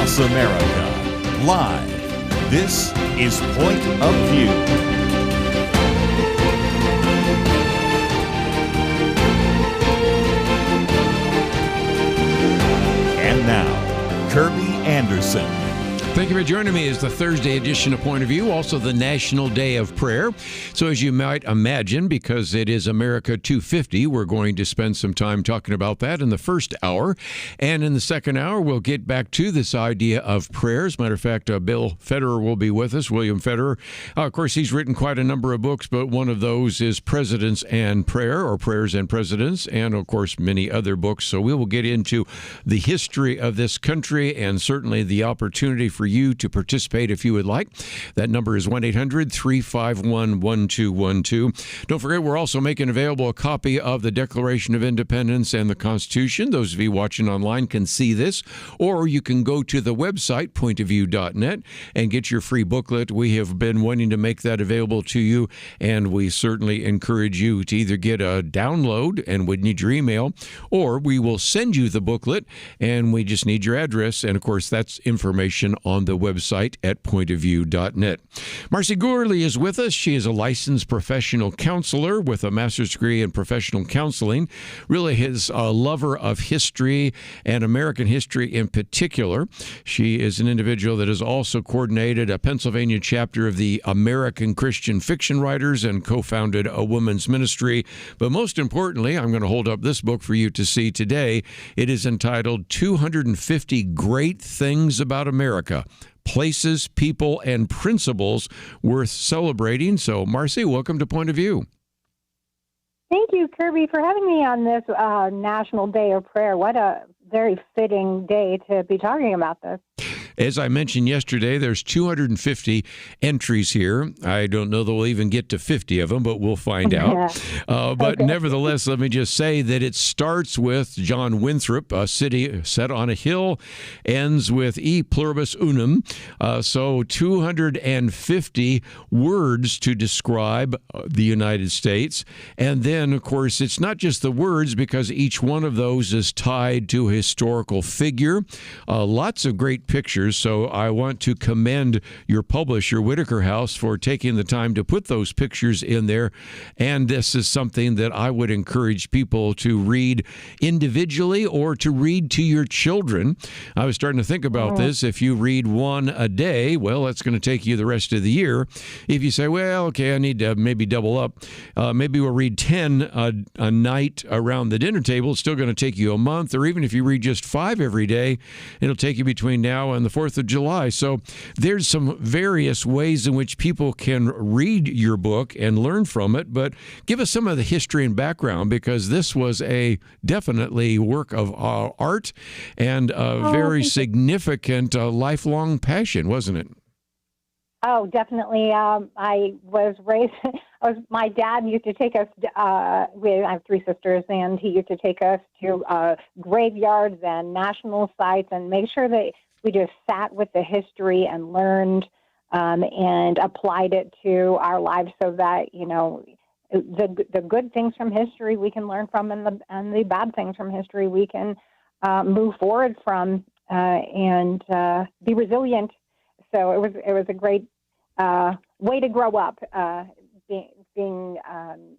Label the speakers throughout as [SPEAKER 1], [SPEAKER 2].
[SPEAKER 1] across America. Live. This is Point of View. And now, Kerby Anderson.
[SPEAKER 2] Thank you for joining me. It's the Thursday edition of Point of View, also the National Day of Prayer. So as you might imagine, because it is America 250, we're going to spend some time talking about that in the first hour. And in the second hour, we'll get back to this idea of prayer. As a matter of fact, Bill Federer will be with us, William Federer. Of course, he's written quite a number of books, but one of those is Presidents and Prayer, or Prayers and Presidents, and of course, many other books. So we will get into the history of this country and certainly the opportunity for you to participate if you would like. That number is 1-800-351-1212. Don't forget, we're also making available a copy of the Declaration of Independence and the Constitution. Those of you watching online can see this, or you can go to the website, pointofview.net, and get your free booklet. We have been wanting to make that available to you, and we certainly encourage you to either get a download, and we need your email, or we will send you the booklet, and we just need your address. And of course, that's information on the website at pointofview.net. Marcie Gourley is with us. She is a licensed professional counselor with a master's degree in professional counseling. Really is a lover of history and American history in particular. She is an individual that has also coordinated a Pennsylvania chapter of the American Christian Fiction Writers and co-founded a women's ministry. But most importantly, I'm going to hold up this book for you to see today. It is entitled 250 Great Things About America. Places, People, and Principles Worth Celebrating. So, Marcie, welcome to Point of View.
[SPEAKER 3] Thank you, Kerby, for having me on this National Day of Prayer. What a very fitting day to be talking about this.
[SPEAKER 2] As I mentioned yesterday, there's 250 entries here. I don't know that we'll even get to 50 of them, but we'll find out. But okay. Nevertheless, let me just say that it starts with John Winthrop, a city set on a hill, ends with E pluribus unum. So 250 words to describe the United States. And then, of course, it's not just the words, because each one of those is tied to a historical figure. Lots of great pictures. So I want to commend your publisher, Whitaker House, for taking the time to put those pictures in there. And this is something that I would encourage people to read individually or to read to your children. I was starting to think about this. If you read one a day, well, that's going to take you the rest of the year. If you say, well, okay, I need to maybe double up, maybe we'll read 10 a night around the dinner table. It's still going to take you a month. Or even if you read just 5 every day, it'll take you between now and the 4th of July. So there's some various ways in which people can read your book and learn from it, but give us some of the history and background, because this was a definitely work of art and a very significant lifelong passion, wasn't it?
[SPEAKER 3] Oh, definitely. I was raised, my dad used to take us, I have 3 sisters, and he used to take us to graveyards and national sites and make sure that we just sat with the history and learned and applied it to our lives, so that, you know, the good things from history we can learn from, and the bad things from history we can move forward from and be resilient. So it was a great way to grow up, being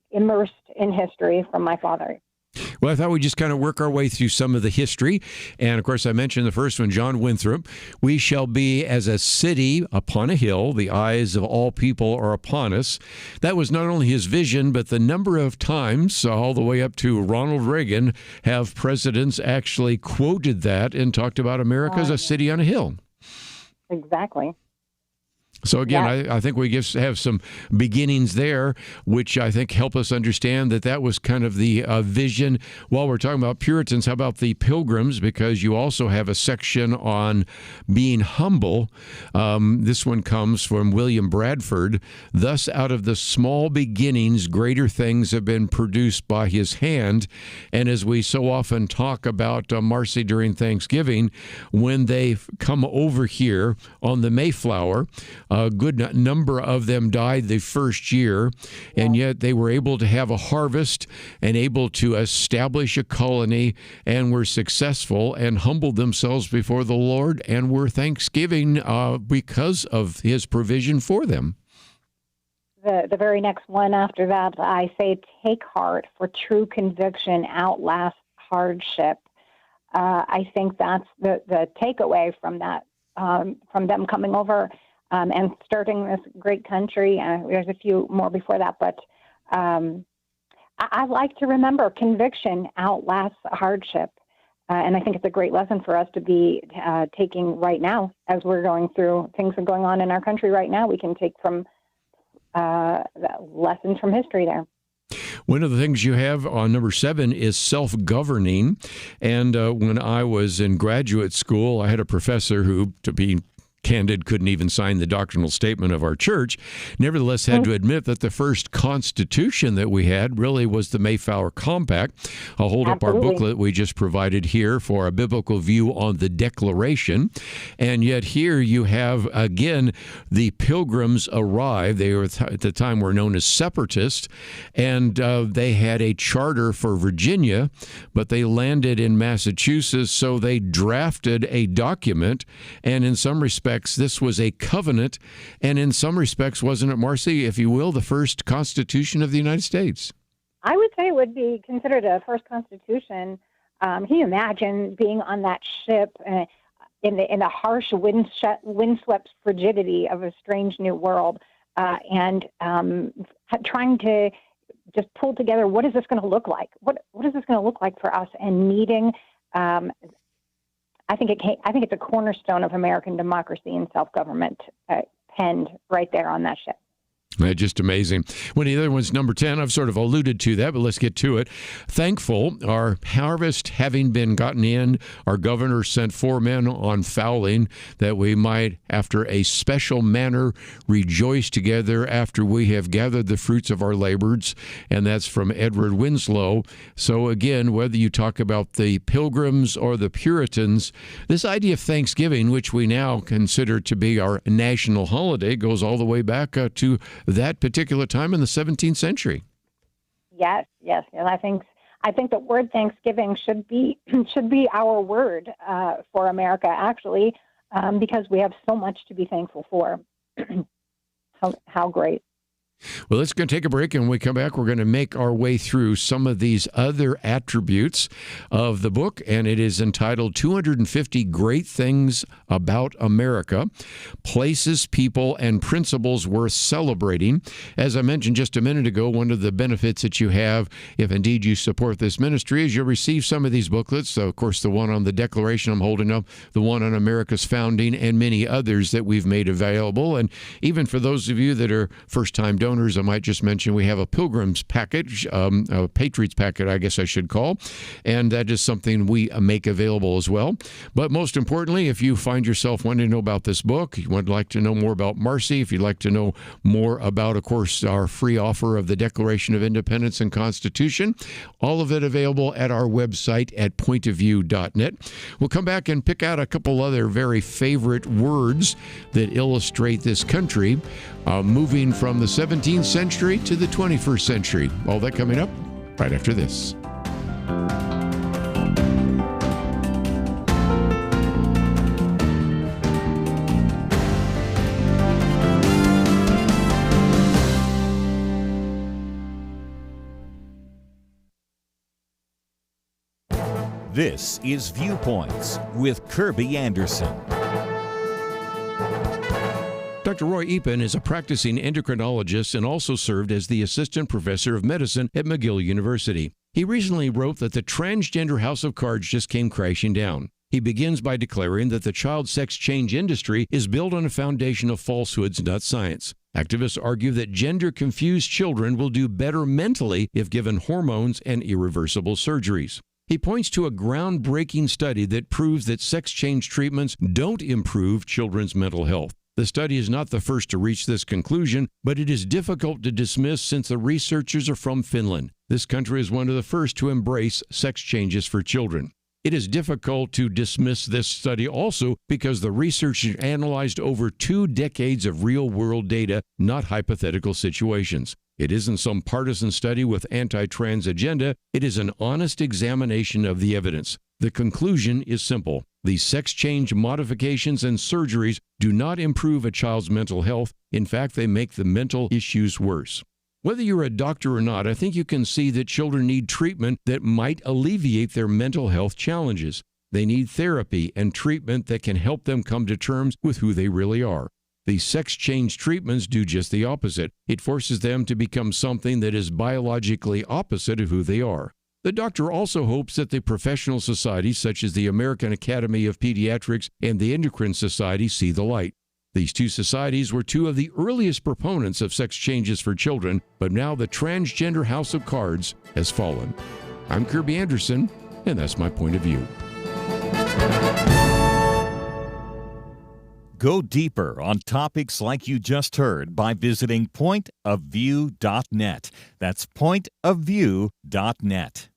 [SPEAKER 3] immersed in history from my father.
[SPEAKER 2] Well, I thought we'd just kind of work our way through some of the history. And, of course, I mentioned the first one, John Winthrop. We shall be as a city upon a hill. The eyes of all people are upon us. That was not only his vision, but the number of times, all the way up to Ronald Reagan, have presidents actually quoted that and talked about America as a city on a hill.
[SPEAKER 3] Exactly.
[SPEAKER 2] So again, I think we have some beginnings there, which I think help us understand that was kind of the vision. While we're talking about Puritans, how about the Pilgrims? Because you also have a section on being humble. This one comes from William Bradford. Thus, out of the small beginnings, greater things have been produced by his hand. And as we so often talk about, Marcie, during Thanksgiving, when they come over here on the Mayflower, A good number of them died the first year, and yet they were able to have a harvest and able to establish a colony and were successful and humbled themselves before the Lord and were thanksgiving because of his provision for them.
[SPEAKER 3] The very next one after that, I say, take heart, for true conviction outlasts hardship. I think that's the takeaway from that, from them coming over and starting this great country. There's a few more before that, but I like to remember conviction outlasts hardship. And I think it's a great lesson for us to be taking right now as we're going through things that are going on in our country right now. We can take from lessons from history there.
[SPEAKER 2] One of the things you have on number 7 is self-governing. And when I was in graduate school, I had a professor who, to be candid, couldn't even sign the doctrinal statement of our church, nevertheless had to admit that the first constitution that we had really was the Mayflower Compact. I'll hold up our booklet we just provided here for a biblical view on the Declaration. And yet here you have, again, the Pilgrims arrive. They were at the time were known as separatists, and they had a charter for Virginia, but they landed in Massachusetts, so they drafted a document, and in some respects, this was a covenant, and in some respects, wasn't it, Marcie, if you will, the first Constitution of the United States?
[SPEAKER 3] I would say it would be considered a first Constitution. Can you imagine being on that ship in the harsh, windswept frigidity of a strange new world and trying to just pull together, what is this going to look like? What is this going to look like for us? And meeting I think it's a cornerstone of American democracy and self-government penned right there on that ship.
[SPEAKER 2] Just amazing. One of the other ones, number 10, I've sort of alluded to that, but let's get to it. Thankful, our harvest having been gotten in, our governor sent 4 men on fowling that we might, after a special manner, rejoice together after we have gathered the fruits of our labors. And that's from Edward Winslow. So again, whether you talk about the Pilgrims or the Puritans, this idea of Thanksgiving, which we now consider to be our national holiday, goes all the way back to that particular time in the 17th century.
[SPEAKER 3] Yes. And I think the word Thanksgiving should be our word for America, actually, because we have so much to be thankful for. How great.
[SPEAKER 2] Well, let's go take a break, and when we come back, we're going to make our way through some of these other attributes of the book, and it is entitled 250 Great Things About America, Places, People, and Principles Worth Celebrating. As I mentioned just a minute ago, one of the benefits that you have, if indeed you support this ministry, is you'll receive some of these booklets. So, of course, the one on the Declaration I'm holding up, the one on America's founding, and many others that we've made available. And even for those of you that are first-time donors, I might just mention we have a Pilgrim's package, a Patriots packet, I guess I should call, and that is something we make available as well. But most importantly, if you find yourself wanting to know about this book, you would like to know more about Marcie, if you'd like to know more about, of course, our free offer of the Declaration of Independence and Constitution, all of it available at our website at pointofview.net. We'll come back and pick out a couple other very favorite words that illustrate this country, moving from the 17th century to the 21st century. All that coming up right after this.
[SPEAKER 1] This is Viewpoints with Kerby Anderson.
[SPEAKER 2] Dr. Roy Epen is a practicing endocrinologist and also served as the assistant professor of medicine at McGill University. He recently wrote that the transgender house of cards just came crashing down. He begins by declaring that the child sex change industry is built on a foundation of falsehoods, not science. Activists argue that gender-confused children will do better mentally if given hormones and irreversible surgeries. He points to a groundbreaking study that proves that sex change treatments don't improve children's mental health. The study is not the first to reach this conclusion, but it is difficult to dismiss since the researchers are from Finland. This country is one of the first to embrace sex changes for children. It is difficult to dismiss this study also because the researchers analyzed over 2 decades of real-world data, not hypothetical situations. It isn't some partisan study with anti-trans agenda. It is an honest examination of the evidence. The conclusion is simple. These sex change modifications and surgeries do not improve a child's mental health. In fact, they make the mental issues worse. Whether you're a doctor or not, I think you can see that children need treatment that might alleviate their mental health challenges. They need therapy and treatment that can help them come to terms with who they really are. These sex change treatments do just the opposite. It forces them to become something that is biologically opposite of who they are. The doctor also hopes that the professional societies such as the American Academy of Pediatrics and the Endocrine Society see the light. These 2 societies were 2 of the earliest proponents of sex changes for children, but now the transgender house of cards has fallen. I'm Kerby Anderson, and that's my point of view.
[SPEAKER 1] Go deeper on topics like you just heard by visiting pointofview.net. That's pointofview.net.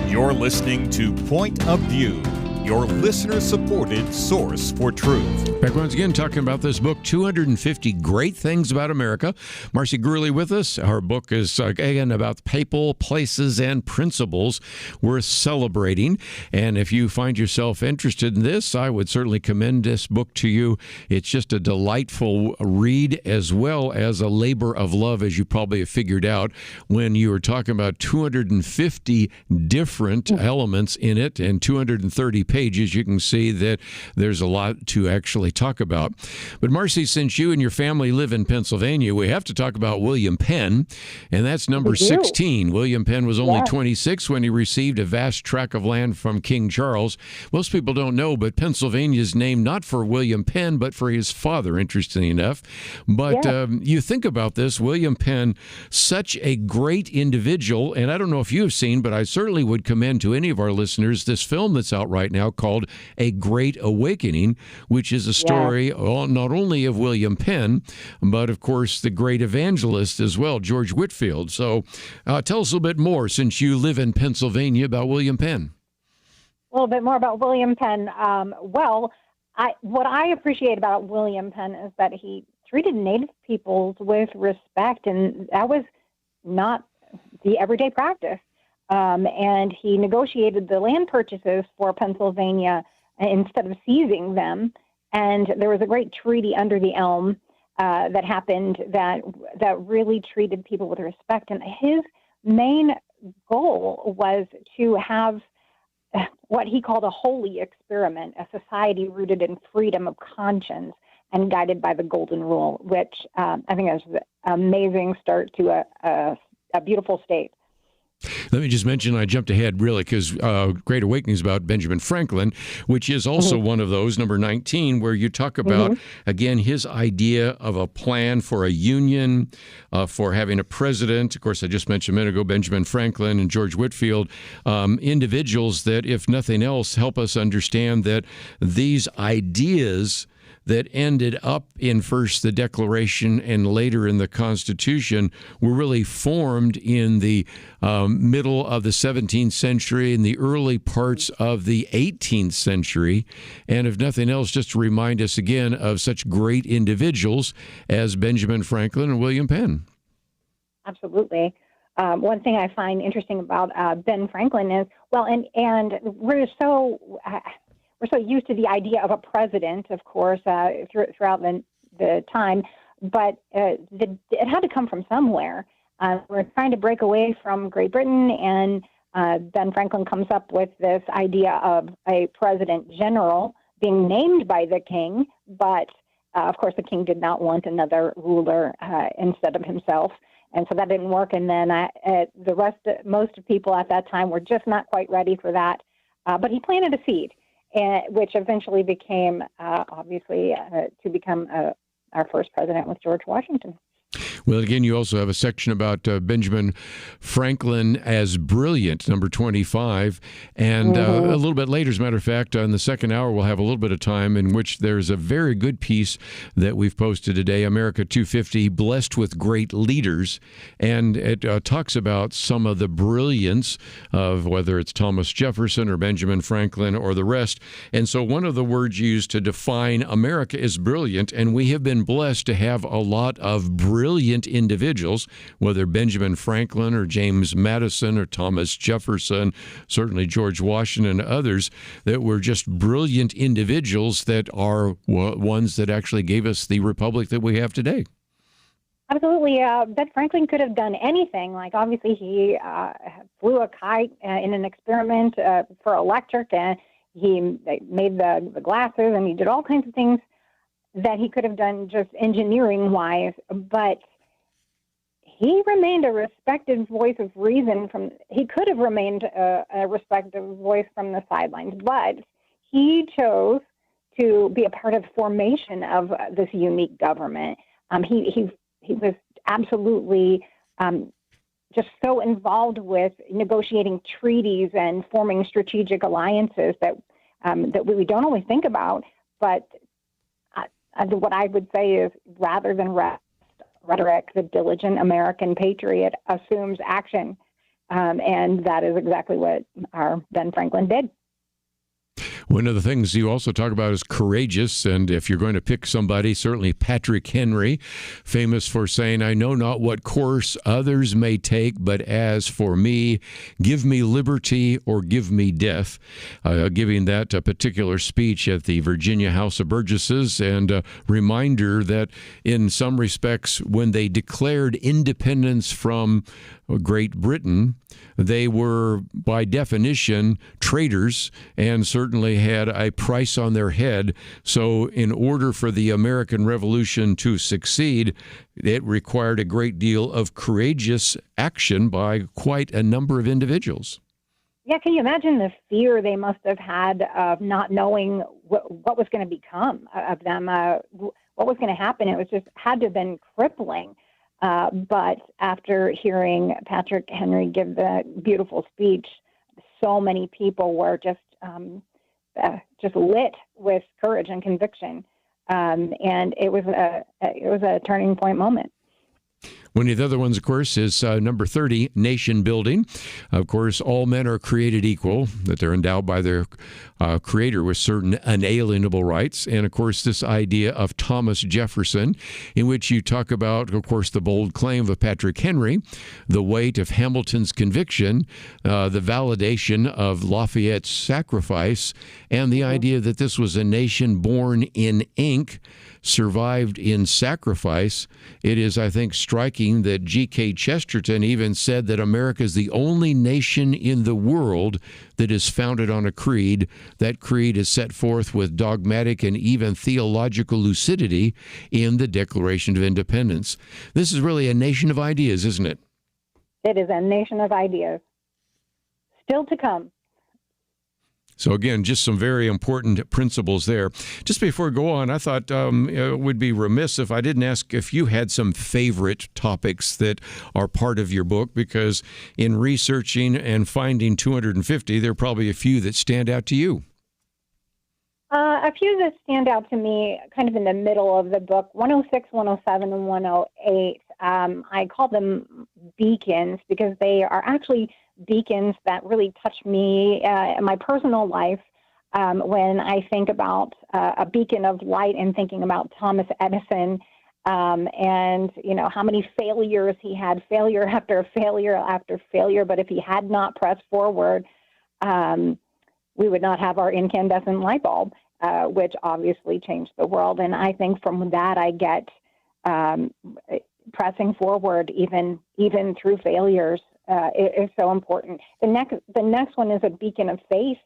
[SPEAKER 1] You're listening to Point of View, your listener-supported source for truth.
[SPEAKER 2] Back once again talking about this book, 250 Great Things About America. Marcie Gourley with us. Our book is, again, about people, places, and principles worth celebrating. And if you find yourself interested in this, I would certainly commend this book to you. It's just a delightful read as well as a labor of love, as you probably have figured out when you were talking about 250 different elements in it and 230 pages. You can see that there's a lot to actually talk about. But Marcie, since you and your family live in Pennsylvania, we have to talk about William Penn, and that's number 16. William Penn was only 26 when he received a vast tract of land from King Charles. Most people don't know, but Pennsylvania is named not for William Penn, but for his father, interestingly enough. But you think about this, William Penn, such a great individual, and I don't know if you have seen, but I certainly would commend to any of our listeners this film that's out right now called A Great Awakening, which is a story not only of William Penn, but of course the great evangelist as well, George Whitefield. So tell us a little bit more, since you live in Pennsylvania, about William Penn.
[SPEAKER 3] A little bit more about William Penn. What I appreciate about William Penn is that he treated Native peoples with respect, and that was not the everyday practice. And he negotiated the land purchases for Pennsylvania instead of seizing them. And there was a great treaty under the elm that happened that really treated people with respect. And his main goal was to have what he called a holy experiment, a society rooted in freedom of conscience and guided by the Golden Rule, which I think is an amazing start to a beautiful state.
[SPEAKER 2] Let me just mention, I jumped ahead really because Great Awakening is about Benjamin Franklin, which is also one of those, number 19, where you talk about, again, his idea of a plan for a union, for having a president. Of course, I just mentioned a minute ago, Benjamin Franklin and George Whitefield, individuals that, if nothing else, help us understand that these ideas that ended up in first the Declaration and later in the Constitution were really formed in the middle of the 17th century and the early parts of the 18th century. And if nothing else, just to remind us again of such great individuals as Benjamin Franklin and William Penn.
[SPEAKER 3] Absolutely. one thing I find interesting about Ben Franklin is, well, and we're so used to the idea of a president, of course, throughout the time, but it had to come from somewhere. We're trying to break away from Great Britain, and Ben Franklin comes up with this idea of a president general being named by the king, but of course the king did not want another ruler instead of himself, and so that didn't work. And then most people at that time were just not quite ready for that, but he planted a seed, which eventually became, obviously, to become our first president with George Washington.
[SPEAKER 2] Well, again, you also have a section about Benjamin Franklin as brilliant, number 25. And a little bit later, as a matter of fact, in the second hour, we'll have a little bit of time in which there's a very good piece that we've posted today, America 250, Blessed with Great Leaders. And it talks about some of the brilliance of whether it's Thomas Jefferson or Benjamin Franklin or the rest. And so one of the words used to define America is brilliant, and we have been blessed to have a lot of brilliant individuals, whether Benjamin Franklin or James Madison or Thomas Jefferson, certainly George Washington and others, that were just brilliant individuals that are ones that actually gave us the republic that we have today.
[SPEAKER 3] Absolutely. Ben Franklin could have done anything. Like, obviously, he flew a kite in an experiment for electric, and he made the glasses, and he did all kinds of things that he could have done just engineering-wise, but he remained a respected voice of reason. He could have remained a respected voice from the sidelines, but he chose to be a part of the formation of this unique government. He was absolutely just so involved with negotiating treaties and forming strategic alliances that we don't always think about, but what I would say is, rather than rhetoric, the diligent American patriot assumes action, and that is exactly what our Ben Franklin did.
[SPEAKER 2] One of the things you also talk about is courageous, and if you're going to pick somebody, certainly Patrick Henry, famous for saying, "I know not what course others may take, but as for me, give me liberty or give me death," giving that particular speech at the Virginia House of Burgesses, and a reminder that in some respects, when they declared independence from Great Britain, they were, by definition, traitors and certainly had a price on their head. So in order for the American Revolution to succeed, it required a great deal of courageous action by quite a number of individuals.
[SPEAKER 3] Yeah, can you imagine the fear they must have had of not knowing what was going to become of them, what was going to happen? It was just had to have been crippling. But after hearing Patrick Henry give the beautiful speech, so many people were just lit with courage and conviction, and it was a turning point moment.
[SPEAKER 2] One of the other ones, of course, is number 30, nation building. Of course, all men are created equal, that they're endowed by their creator with certain unalienable rights. And, of course, this idea of Thomas Jefferson, in which you talk about, of course, the bold claim of Patrick Henry, the weight of Hamilton's conviction, the validation of Lafayette's sacrifice, and the idea that this was a nation born in ink, survived in sacrifice. It is, I think, striking that G.K. Chesterton even said that America is the only nation in the world that is founded on a creed. That creed is set forth with dogmatic and even theological lucidity in the Declaration of Independence. This is really a nation of ideas, isn't it?
[SPEAKER 3] It is a nation of ideas. Still to come.
[SPEAKER 2] So again, just some very important principles there. Just before we go on, I thought it would be remiss if I didn't ask if you had some favorite topics that are part of your book, because in researching and finding 250, there are probably a few that stand out to you.
[SPEAKER 3] A few that stand out to me kind of in the middle of the book, 106, 107, and 108. I call them beacons because they are actually beacons that really touch me in my personal life. When I think about a beacon of light and thinking about Thomas Edison, and how many failures he had, failure after failure after failure. But if he had not pressed forward, we would not have our incandescent light bulb, which obviously changed the world. And I think from that I get pressing forward, even through failures, is so important. The next one is a beacon of faith,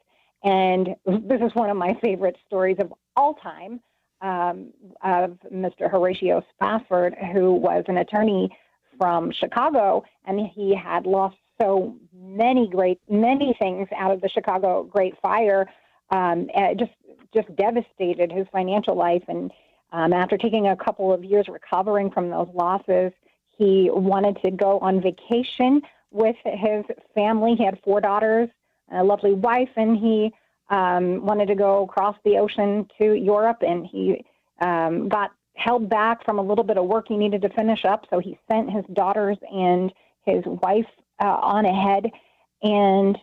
[SPEAKER 3] and this is one of my favorite stories of all time, of Mr. Horatio Spafford, who was an attorney from Chicago, and he had lost so many things out of the Chicago Great Fire. Just devastated his financial life, and after taking a couple of years recovering from those losses, he wanted to go on vacation with his family. He had 4 daughters, a lovely wife, and he wanted to go across the ocean to Europe, and he got held back from a little bit of work he needed to finish up, so he sent his daughters and his wife on ahead, and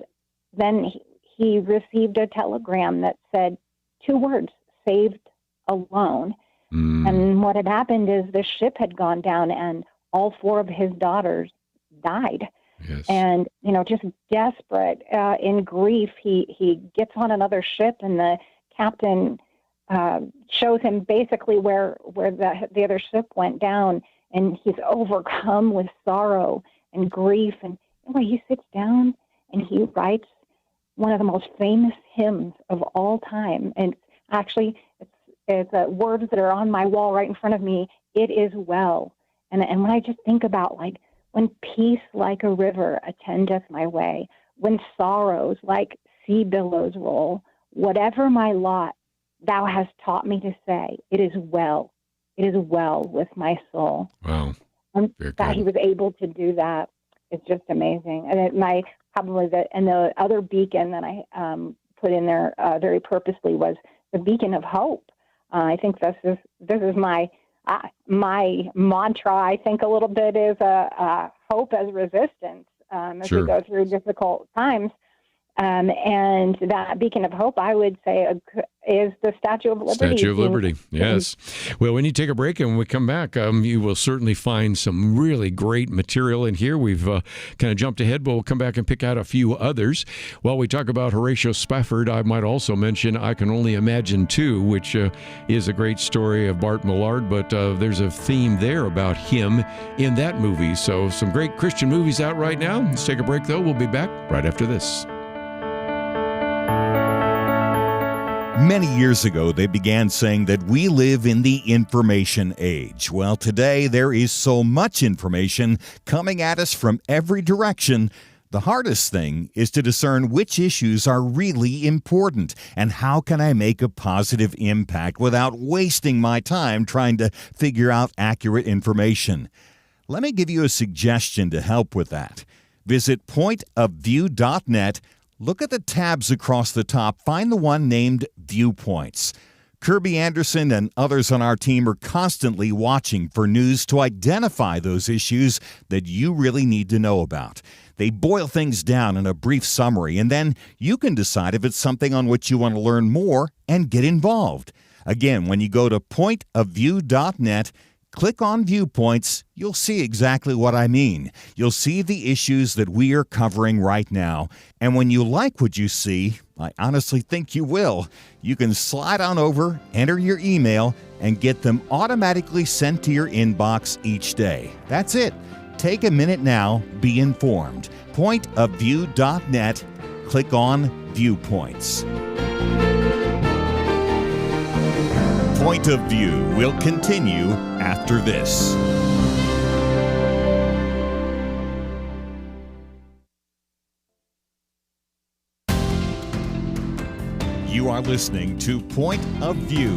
[SPEAKER 3] then he received a telegram that said 2 words: saved alone. And what had happened is the ship had gone down, and all 4 of his daughters died.
[SPEAKER 2] Yes.
[SPEAKER 3] And, just desperate, in grief, he gets on another ship, and the captain shows him basically where the other ship went down, and he's overcome with sorrow and grief. And anyway, he sits down and he writes one of the most famous hymns of all time. And actually, it's words that are on my wall right in front of me. It is well. And when I just think about, like, when peace like a river attendeth my way, when sorrows like sea billows roll, whatever my lot, thou hast taught me to say, it is well. It is well with my soul.
[SPEAKER 2] Wow.
[SPEAKER 3] And that he was able to do that is just amazing. And the other beacon that I put in there very purposely was the beacon of hope. I think this is my mantra. I think a little bit is hope as resistance as we go through difficult times. And that beacon of hope, I would say, is the Statue of Liberty.
[SPEAKER 2] Statue of Liberty, yes. Well, when you take a break and when we come back, you will certainly find some really great material in here. We've kind of jumped ahead, but we'll come back and pick out a few others. While we talk about Horatio Spafford, I might also mention I Can Only Imagine Too, which is a great story of Bart Millard, but there's a theme there about him in that movie. So some great Christian movies out right now. Let's take a break, though. We'll be back right after this.
[SPEAKER 1] Many years ago, they began saying that we live in the information age. Well, today there is so much information coming at us from every direction. The hardest thing is to discern which issues are really important and how can I make a positive impact without wasting my time trying to figure out accurate information. Let me give you a suggestion to help with that. Visit pointofview.net. Look at the tabs across the top. Find the one named Viewpoints. Kerby Anderson and others on our team are constantly watching for news to identify those issues that you really need to know about. They boil things down in a brief summary, and then you can decide if it's something on which you want to learn more and get involved. Again, when you go to pointofview.net, click on Viewpoints, you'll see exactly what I mean. You'll see the issues that we are covering right now. And when you like what you see, I honestly think you will, you can slide on over, enter your email, and get them automatically sent to your inbox each day. That's it. Take a minute now, be informed. Pointofview.net, click on Viewpoints. Point of View will continue after this. You are listening to Point of View.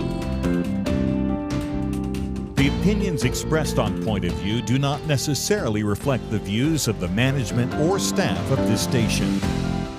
[SPEAKER 1] The opinions expressed on Point of View do not necessarily reflect the views of the management or staff of this station.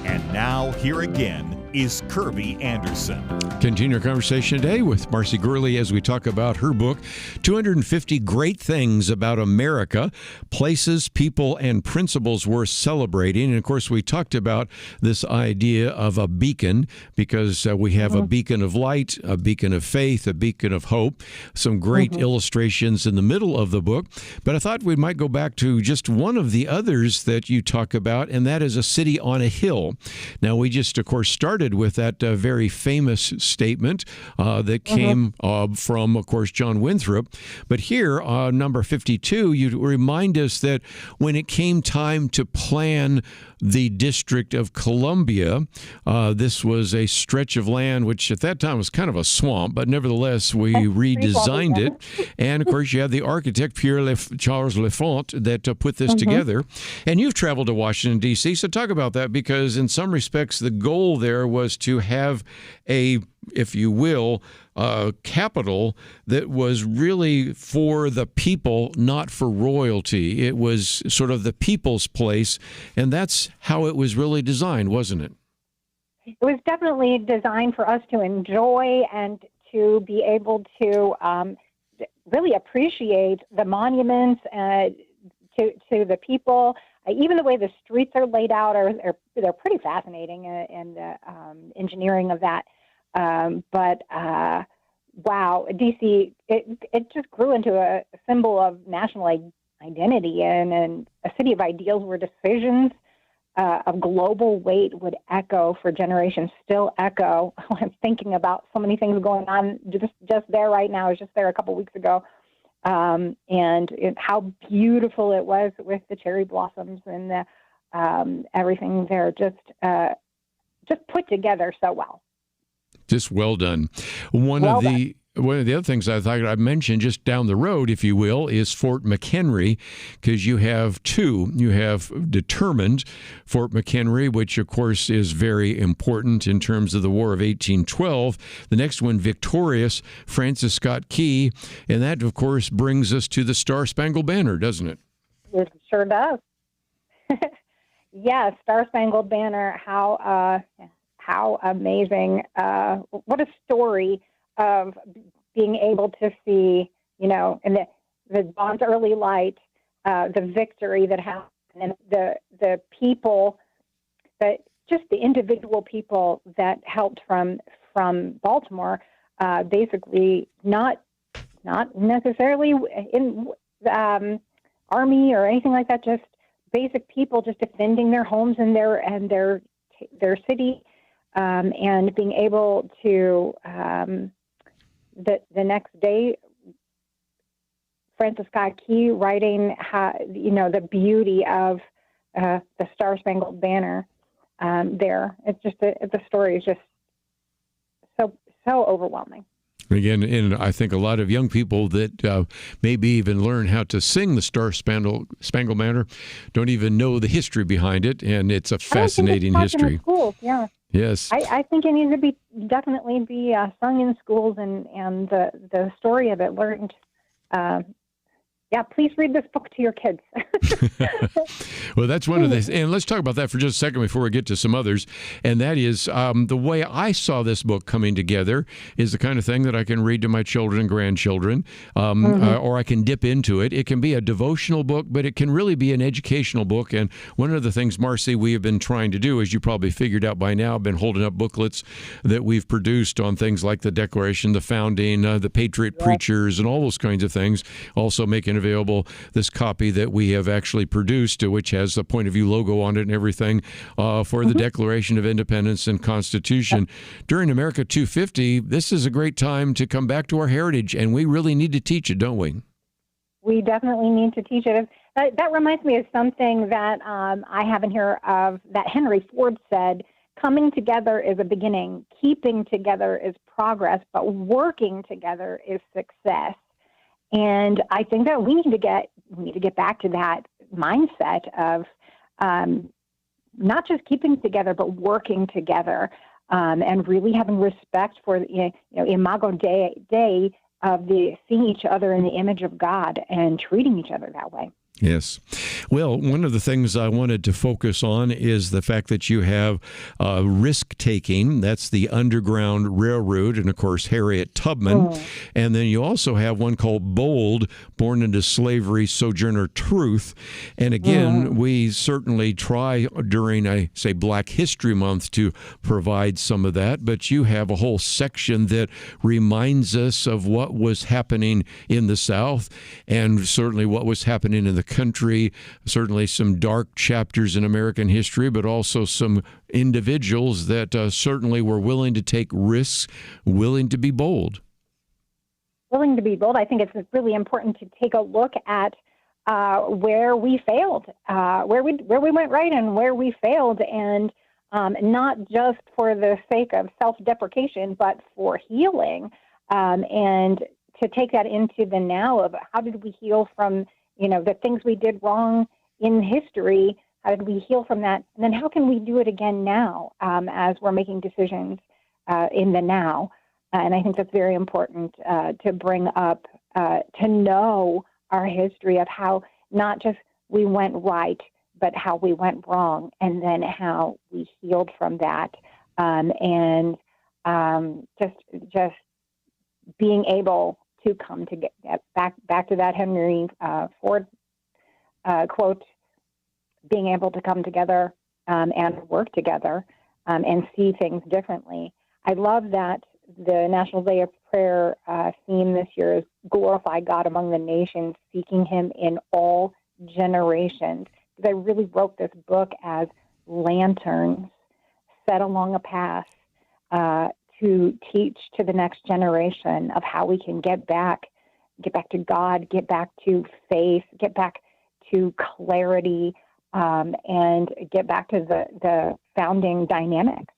[SPEAKER 1] And now, here again, is Kerby Anderson.
[SPEAKER 2] Continue our conversation today with Marcie Gourley as we talk about her book, 250 Great Things About America, Places, People, and Principles Worth Celebrating. And, of course, we talked about this idea of a beacon because we have a beacon of light, a beacon of faith, a beacon of hope, some great illustrations in the middle of the book. But I thought we might go back to just one of the others that you talk about, and that is a city on a hill. Now, we just, of course, started with that very famous statement that came from, of course, John Winthrop. But here, number 52, you remind us that when it came time to plan the District of Columbia, this was a stretch of land which at that time was kind of a swamp, but nevertheless we redesigned it. And of course you have the architect Charles Lefont that put this together. And you've traveled to Washington, D.C., so talk about that, because in some respects the goal there was to have a, if you will, capital that was really for the people, not for royalty. It was sort of the people's place, and that's how it was really designed, wasn't it?
[SPEAKER 3] It was definitely designed for us to enjoy and to be able to really appreciate the monuments to the people. Even the way the streets are laid out they're pretty fascinating, and the engineering of that. But wow, DC, it just grew into a symbol of national identity and a city of ideals where decisions of global weight would echo for generations, still echo. I'm thinking about so many things going on just there right now. I was just there a couple weeks ago. And how beautiful it was with the cherry blossoms and the, everything there, just put together so well.
[SPEAKER 2] Just well done. One of the other things I thought I'd mention just down the road, if you will, is Fort McHenry, because you have two. You have determined Fort McHenry, which, of course, is very important in terms of the War of 1812. The next one, victorious, Francis Scott Key. And that, of course, brings us to the Star-Spangled Banner, doesn't it?
[SPEAKER 3] It sure does. Yes, Star-Spangled Banner, how amazing. What a story of being able to see, in the dawn's early light, the victory that happened, and the people, just the individual people that helped from Baltimore, basically not necessarily in army or anything like that, just basic people just defending their homes and their city, and being able to the next day, Francis Scott Key writing the beauty of the Star-Spangled Banner there. It's just the story is just so overwhelming.
[SPEAKER 2] Again, and I think a lot of young people that maybe even learn how to sing the Star-Spangled Banner don't even know the history behind it, and it's a fascinating history.
[SPEAKER 3] In schools, yeah.
[SPEAKER 2] Yes.
[SPEAKER 3] I think it needs to definitely be sung in schools, and the story of it learned. Please read this book to your kids.
[SPEAKER 2] Well, that's one of the, and let's talk about that for just a second before we get to some others. And that is the way I saw this book coming together is the kind of thing that I can read to my children and grandchildren, or I can dip into it. It can be a devotional book, but it can really be an educational book. And one of the things, Marcie, we have been trying to do, as you probably figured out by now, been holding up booklets that we've produced on things like the Declaration, the Founding, the Patriot Preachers, and all those kinds of things. Also making available this copy that we have actually produced, which has a point of view logo on it and everything, for the Declaration of Independence and Constitution. During America 250, this is a great time to come back to our heritage, and we really need to teach it, don't we?
[SPEAKER 3] We definitely need to teach it. That reminds me of something that I have in here of that Henry Ford said: coming together is a beginning, keeping together is progress, but working together is success. And I think that we need to get back to that mindset of not just keeping together, but working together, and really having respect for Imago Dei of seeing each other in the image of God and treating each other that way.
[SPEAKER 2] Yes. Well, one of the things I wanted to focus on is the fact that you have risk-taking. That's the Underground Railroad, and, of course, Harriet Tubman. And then you also have one called Bold, Born into Slavery, Sojourner Truth. And, again, we certainly try during, I say, Black History Month to provide some of that. But you have a whole section that reminds us of what was happening in the South and certainly what was happening in the country, certainly some dark chapters in American history, but also some individuals that certainly were willing to take risks, willing to be bold.
[SPEAKER 3] Willing to be bold. I think it's really important to take a look at where we failed, where we went right and where we failed, and not just for the sake of self-deprecation, but for healing, and to take that into the now of how did we heal from the things we did wrong in history. How did we heal from that? And then how can we do it again now as we're making decisions in the now? And I think that's very important to bring up, to know our history of how not just we went right, but how we went wrong, and then how we healed from that. And just being able to come to get back to that Henry Ford quote, being able to come together and work together and see things differently. I love that the National Day of Prayer theme this year is glorify God among the nations, seeking him in all generations. Because I really wrote this book as lanterns set along a path to teach to the next generation of how we can get back to God, get back to faith, get back to clarity, and get back to the founding dynamics.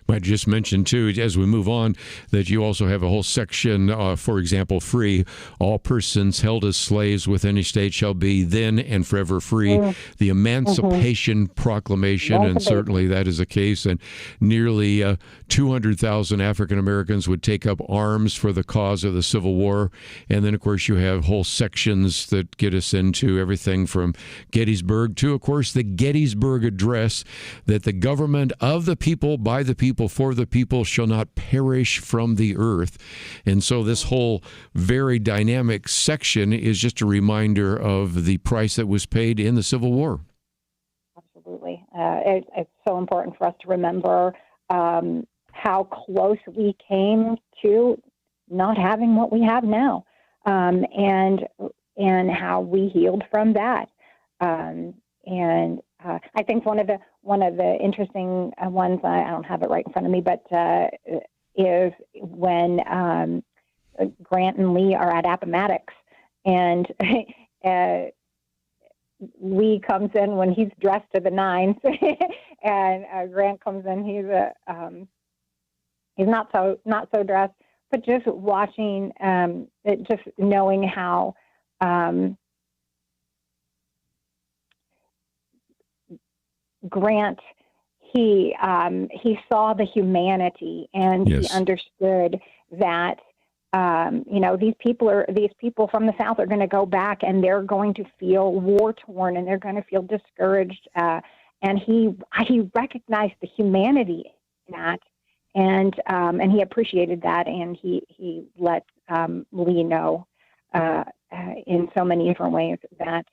[SPEAKER 2] I just mentioned, too, as we move on, that you also have a whole section, for example, free. All persons held as slaves within any state shall be then and forever free. The Emancipation Proclamation, and certainly that is the case. And nearly 200,000 African Americans would take up arms for the cause of the Civil War. And then, of course, you have whole sections that get us into everything from Gettysburg to, of course, the Gettysburg Address, that the government of the people, by the people, for the people shall not perish from the earth. And so this whole very dynamic section is just a reminder of the price that was paid in the Civil War.
[SPEAKER 3] Absolutely. It's so important for us to remember how close we came to not having what we have now, and how we healed from that. I think one of the interesting ones, I don't have it right in front of me, but is when Grant and Lee are at Appomattox, and Lee comes in when he's dressed to the nines, and Grant comes in, he's not so dressed, but just watching, just knowing how. Grant, he saw the humanity, and he understood that these people from the South are going to go back, and they're going to feel war torn, and they're going to feel discouraged. And he recognized the humanity in that, and he appreciated that, and he let Lee know in so many different ways that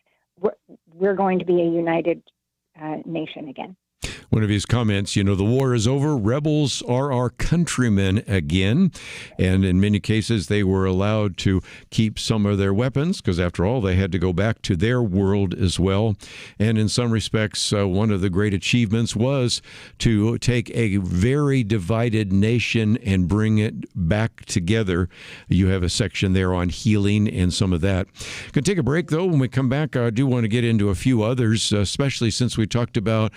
[SPEAKER 3] we're going to be a united nation again.
[SPEAKER 2] One of his comments, the war is over. Rebels are our countrymen again. And in many cases, they were allowed to keep some of their weapons because, after all, they had to go back to their world as well. And in some respects, one of the great achievements was to take a very divided nation and bring it back together. You have a section there on healing and some of that. Going to take a break, though. When we come back, I do want to get into a few others, especially since we talked about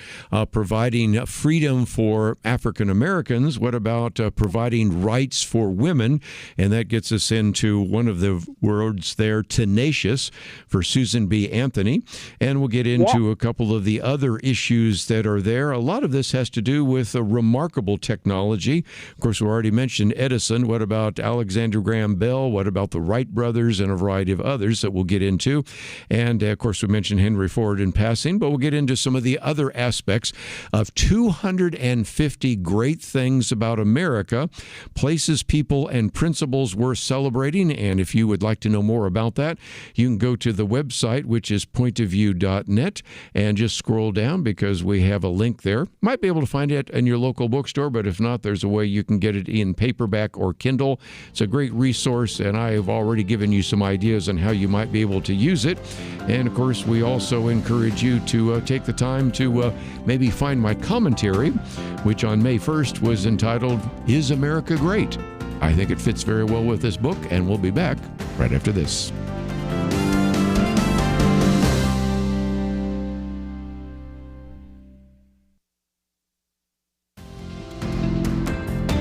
[SPEAKER 2] providing providing freedom for African Americans? What about providing rights for women? And that gets us into one of the words there, tenacious, for Susan B. Anthony. And we'll get into a couple of the other issues that are there. A lot of this has to do with a remarkable technology. Of course, we already mentioned Edison. What about Alexander Graham Bell? What about the Wright brothers and a variety of others that we'll get into? And, of course, we mentioned Henry Ford in passing, but we'll get into some of the other aspects of 250 great things about America, places, people, and principles worth celebrating. And if you would like to know more about that, you can go to the website, which is pointofview.net, and just scroll down because we have a link there. Might be able to find it in your local bookstore, but if not, there's a way you can get it in paperback or Kindle. It's a great resource, and I have already given you some ideas on how you might be able to use it. And, of course, we also encourage you to take the time to maybe find my commentary, which on May 1st was entitled, Is America Great? I think it fits very well with this book, and we'll be back right after this.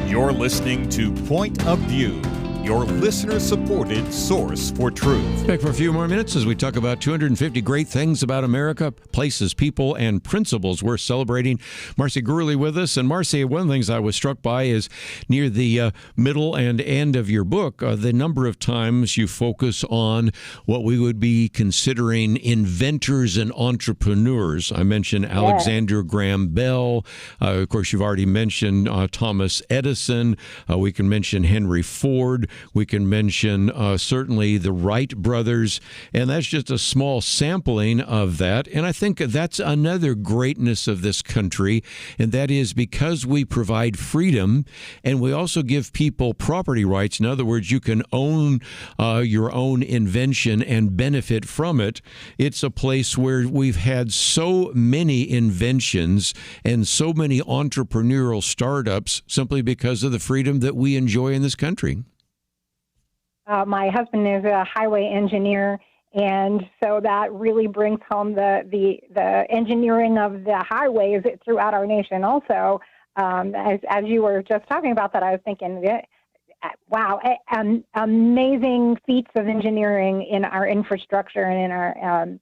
[SPEAKER 1] You're listening to Point of View, your listener-supported source for truth.
[SPEAKER 2] Back for a few more minutes as we talk about 250 great things about America, places, people, and principles worth celebrating. Marcie Gourley with us. And Marcie, one of the things I was struck by is near the middle and end of your book, the number of times you focus on what we would be considering inventors and entrepreneurs. I mentioned Alexander Graham Bell. Of course, you've already mentioned Thomas Edison. We can mention Henry Ford. We can mention certainly the Wright brothers, and that's just a small sampling of that. And I think that's another greatness of this country, and that is because we provide freedom and we also give people property rights. In other words, you can own your own invention and benefit from it. It's a place where we've had so many inventions and so many entrepreneurial startups simply because of the freedom that we enjoy in this country.
[SPEAKER 3] My husband is a highway engineer, and so that really brings home the engineering of the highways throughout our nation. Also, as you were just talking about that, I was thinking, wow, amazing feats of engineering in our infrastructure and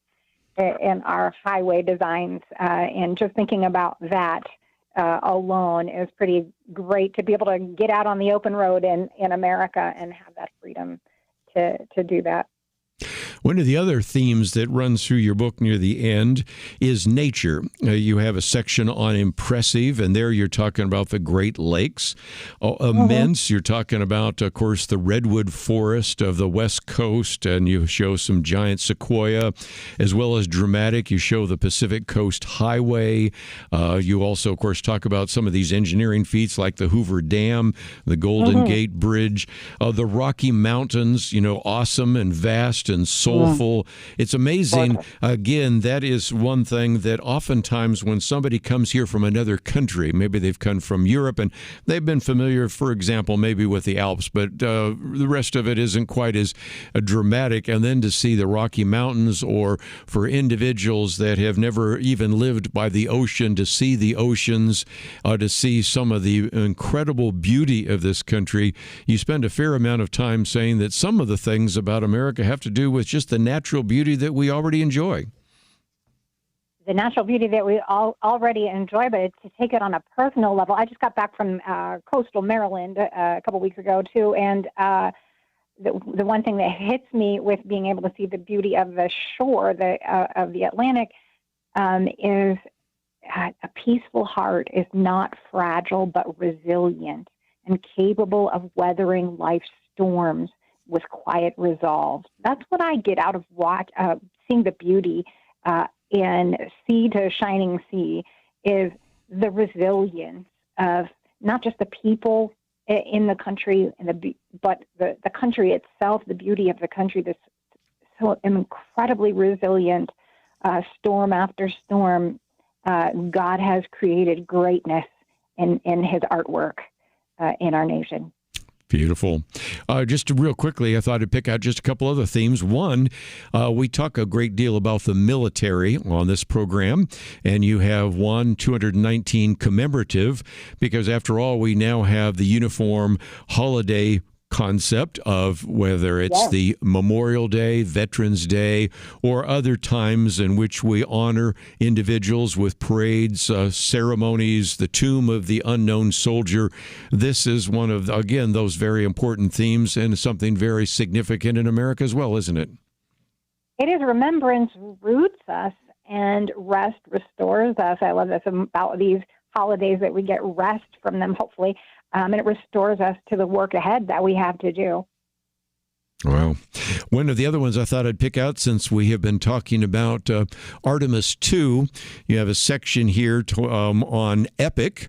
[SPEAKER 3] in our highway designs. And just thinking about that alone is pretty great to be able to get out on the open road in America and have that freedom to do that.
[SPEAKER 2] One of the other themes that runs through your book near the end is nature. You have a section on impressive, and there you're talking about the Great Lakes. Immense, you're talking about, of course, the redwood forest of the West Coast, and you show some giant sequoia, as well as dramatic. You show the Pacific Coast Highway. You also, of course, talk about some of these engineering feats like the Hoover Dam, the Golden Gate Bridge, the Rocky Mountains, awesome and vast and soulful. It's amazing. Again, that is one thing that oftentimes when somebody comes here from another country, maybe they've come from Europe and they've been familiar, for example, maybe with the Alps, but the rest of it isn't quite as dramatic. And then to see the Rocky Mountains, or for individuals that have never even lived by the ocean, to see the oceans, to see some of the incredible beauty of this country, you spend a fair amount of time saying that some of the things about America have to do with just the natural beauty that we already enjoy.
[SPEAKER 3] The natural beauty that we already enjoy, but to take it on a personal level. I just got back from coastal Maryland a couple weeks ago, too, and the one thing that hits me with being able to see the beauty of the shore of the Atlantic is a peaceful heart is not fragile but resilient and capable of weathering life's storms with quiet resolve. That's what I get out of seeing the beauty in sea to shining sea, is the resilience of not just the people in the country, but the country itself, the beauty of the country, this so incredibly resilient, storm after storm. God has created greatness in his artwork in our nation.
[SPEAKER 2] Beautiful. Just real quickly, I thought I'd pick out just a couple other themes. One, we talk a great deal about the military on this program, and you have 219 commemorative, because after all, we now have the uniform holiday concept of whether it's the Memorial Day, Veterans Day, or other times in which we honor individuals with parades, ceremonies, the Tomb of the Unknown Soldier. This is one of, again, those very important themes and something very significant in America as well, isn't it?
[SPEAKER 3] It is. Remembrance roots us and rest restores us. I love this about these holidays, that we get rest from them, hopefully. And it restores us to the work ahead that we have to do.
[SPEAKER 2] Wow. One of the other ones I thought I'd pick out, since we have been talking about Artemis 2, you have a section here on epic.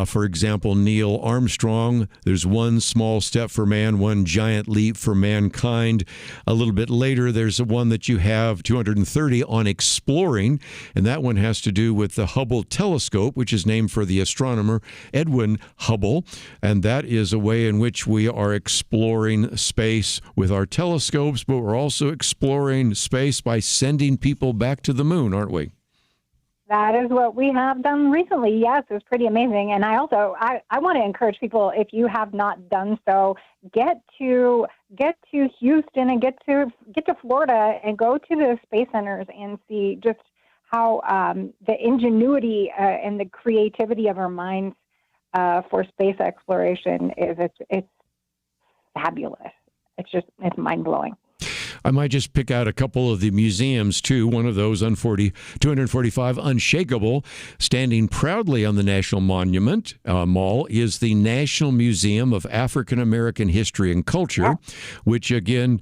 [SPEAKER 2] For example, Neil Armstrong, there's one small step for man, one giant leap for mankind. A little bit later, there's one that you have 230 on exploring, and that one has to do with the Hubble telescope, which is named for the astronomer Edwin Hubble, and that is a way in which we are exploring space with our telescopes, but we're also exploring space by sending people back to the moon, aren't we?
[SPEAKER 3] That is what we have done recently. Yes, it was pretty amazing. And I want to encourage people, if you have not done so, get to Houston and get to Florida and go to the space centers and see just how the ingenuity and the creativity of our minds for space exploration it's fabulous. It's mind-blowing.
[SPEAKER 2] I might just pick out a couple of the museums, too. One of those, 245 Unshakable, standing proudly on the National Monument Mall, is the National Museum of African American History and Culture, which, again,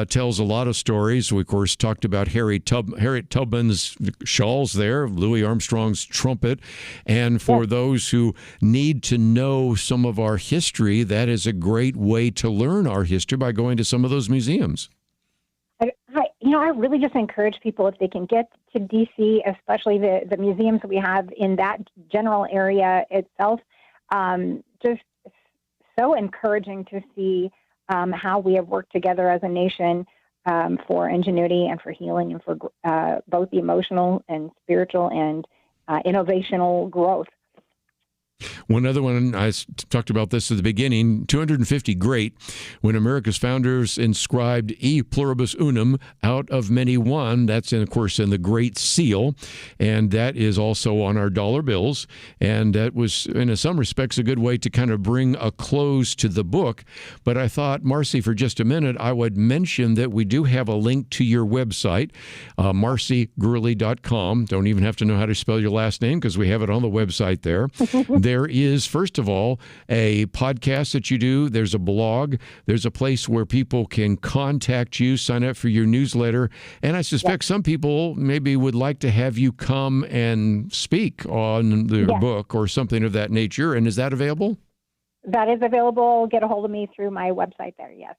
[SPEAKER 2] tells a lot of stories. We, of course, talked about Harriet Tubman's shawls there, Louis Armstrong's trumpet. And for those who need to know some of our history, that is a great way to learn our history, by going to some of those museums.
[SPEAKER 3] I really just encourage people, if they can get to D.C., especially the museums we have in that general area itself, just so encouraging to see how we have worked together as a nation for ingenuity and for healing and for both the emotional and spiritual and innovational growth.
[SPEAKER 2] One other one, I talked about this at the beginning, 250 great, when America's founders inscribed E pluribus unum, out of many one. That's, of course, in the Great Seal, and that is also on our dollar bills. And that was, in some respects, a good way to kind of bring a close to the book. But I thought, Marcie, for just a minute, I would mention that we do have a link to your website, marciegourley.com. Don't even have to know how to spell your last name, because we have it on the website there. There is, first of all, a podcast that you do. There's a blog. There's a place where people can contact you, sign up for your newsletter. And I suspect some people maybe would like to have you come and speak on the book or something of that nature. And is that available?
[SPEAKER 3] That is available. Get a hold of me through my website there, yes.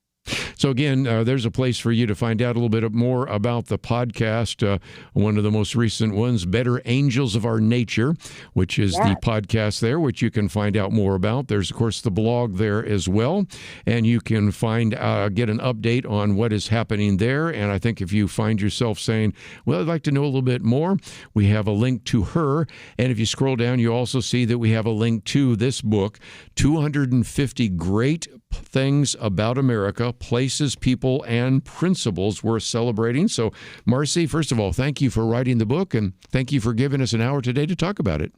[SPEAKER 2] So again, there's a place for you to find out a little bit more about the podcast. One of the most recent ones, Better Angels of Our Nature, which is the podcast there, which you can find out more about. There's, of course, the blog there as well. And you can get an update on what is happening there. And I think if you find yourself saying, well, I'd like to know a little bit more, we have a link to her. And if you scroll down, you also see that we have a link to this book, 250 Great Things About America, Places, People, and Principles Worth Celebrating. So, Marcie, first of all, thank you for writing the book, and thank you for giving us an hour today to talk about it.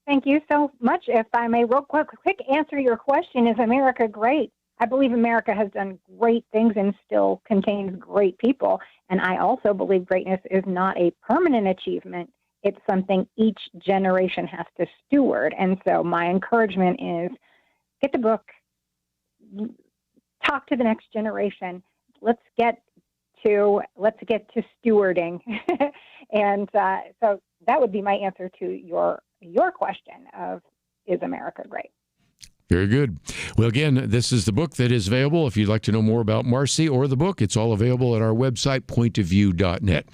[SPEAKER 3] Thank you so much. If I may, real quick answer your question, is America great? I believe America has done great things and still contains great people. And I also believe greatness is not a permanent achievement. It's something each generation has to steward. And so my encouragement is get the book, talk to the next generation. Let's get to stewarding, and so that would be my answer to your question of, is America great?
[SPEAKER 2] Very good. Well, again, this is the book that is available. If you'd like to know more about Marcie or the book, it's all available at our website, pointofview.net.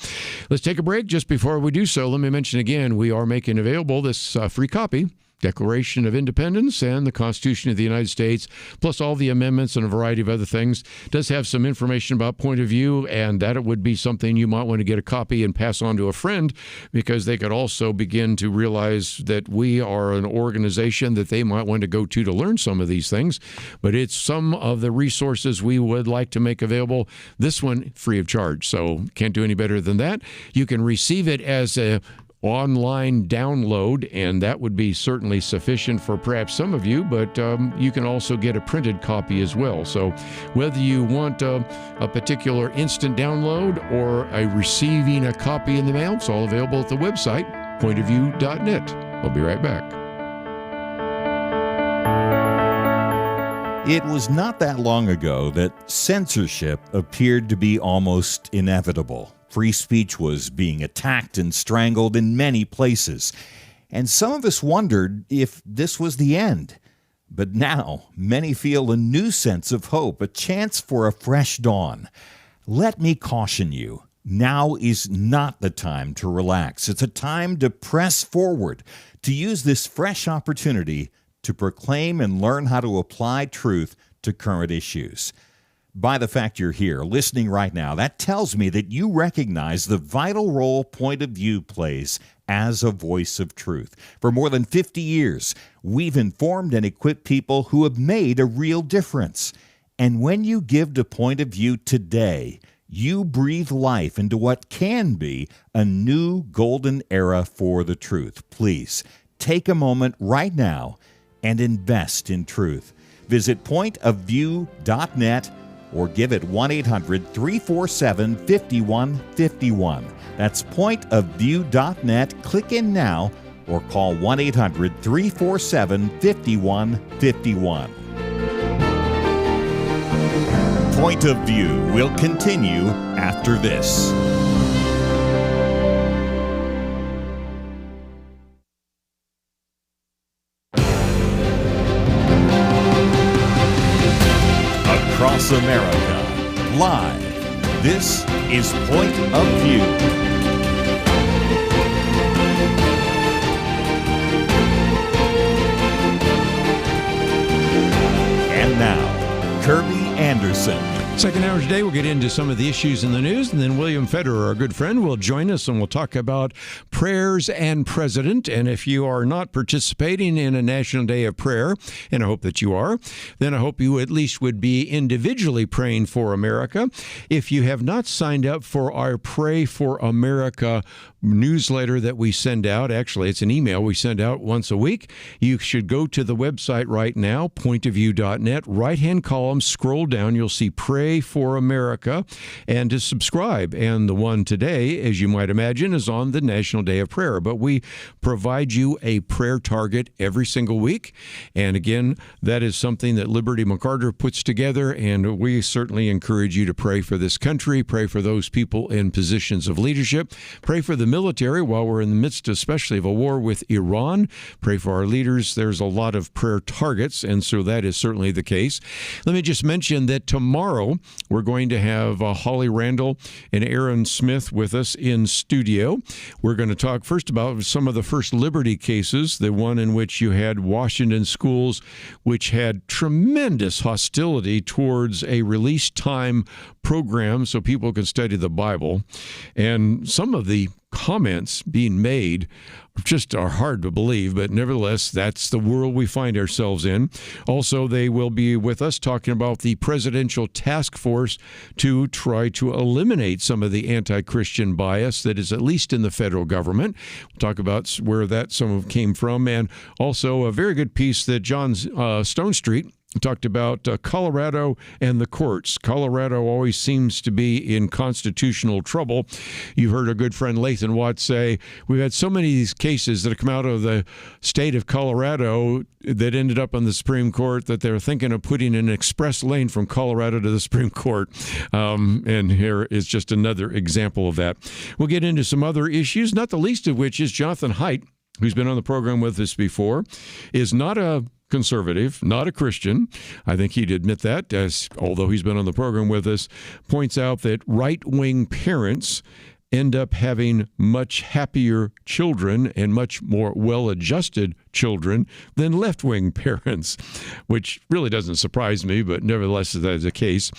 [SPEAKER 2] Let's take a break. Just before we do so, let me mention again, we are making available this free copy Declaration of Independence and the Constitution of the United States, plus all the amendments and a variety of other things. It does have some information about point of view, and that it would be something you might want to get a copy and pass on to a friend, because they could also begin to realize that we are an organization that they might want to go to learn some of these things. But it's some of the resources we would like to make available. This one free of charge, so can't do any better than that. You can receive it as a online download, and that would be certainly sufficient for perhaps some of you, but you can also get a printed copy as well. So whether you want a particular instant download or receiving a copy in the mail, it's all available at the website, pointofview.net. I'll be right back.
[SPEAKER 1] It was not that long ago that censorship appeared to be almost inevitable. Free speech was being attacked and strangled in many places, and some of us wondered if this was the end. But now, many feel a new sense of hope, a chance for a fresh dawn. Let me caution you, now is not the time to relax. It's a time to press forward, to use this fresh opportunity to proclaim and learn how to apply truth to current issues. By the fact you're here, listening right now, that tells me that you recognize the vital role Point of View plays as a voice of truth. For more than 50 years, we've informed and equipped people who have made a real difference. And when you give to Point of View today, you breathe life into what can be a new golden era for the truth. Please, take a moment right now and invest in truth. Visit pointofview.net or give it 1-800-347-5151. That's pointofview.net. Click in now or call 1-800-347-5151. Point of View will continue after this. Across America, live, this is Point of View. And now, Kerby Anderson.
[SPEAKER 2] Second hour today, we'll get into some of the issues in the news, and then William Federer, our good friend, will join us, and we'll talk about prayers and president. And if you are not participating in a National Day of Prayer, and I hope that you are, then I hope you at least would be individually praying for America. If you have not signed up for our Pray for America newsletter that we send out, actually it's an email we send out once a week, you should go to the website right now, pointofview.net, right-hand column, scroll down, you'll see Pray for America, and to subscribe. And the one today, as you might imagine, is on the National Day of Prayer. But we provide you a prayer target every single week. And again, that is something that Liberty McCarter puts together, and we certainly encourage you to pray for this country, pray for those people in positions of leadership, pray for the military while we're in the midst, especially of a war with Iran, pray for our leaders. There's a lot of prayer targets, and so that is certainly the case. Let me just mention that tomorrow we're going to have Holly Randall and Aaron Smith with us in studio. We're going to talk first about some of the first liberty cases, the one in which you had Washington schools, which had tremendous hostility towards a release time program so people can study the Bible. And some of the comments being made just are hard to believe, but nevertheless, that's the world we find ourselves in. Also, they will be with us talking about the presidential task force to try to eliminate some of the anti-Christian bias that is at least in the federal government. We'll talk about where that some of came from, and also a very good piece that John Stonestreet talked about Colorado and the courts. Colorado always seems to be in constitutional trouble. You heard our good friend Lathan Watts say, we've had so many of these cases that have come out of the state of Colorado that ended up on the Supreme Court that they're thinking of putting an express lane from Colorado to the Supreme Court. And here is just another example of that. We'll get into some other issues, not the least of which is Jonathan Haidt, who's been on the program with us before, is not a conservative, not a Christian. I think he'd admit that, as although he's been on the program with us, points out that right-wing parents end up having much happier children and much more well-adjusted children than left-wing parents, which really doesn't surprise me, but nevertheless that is the case.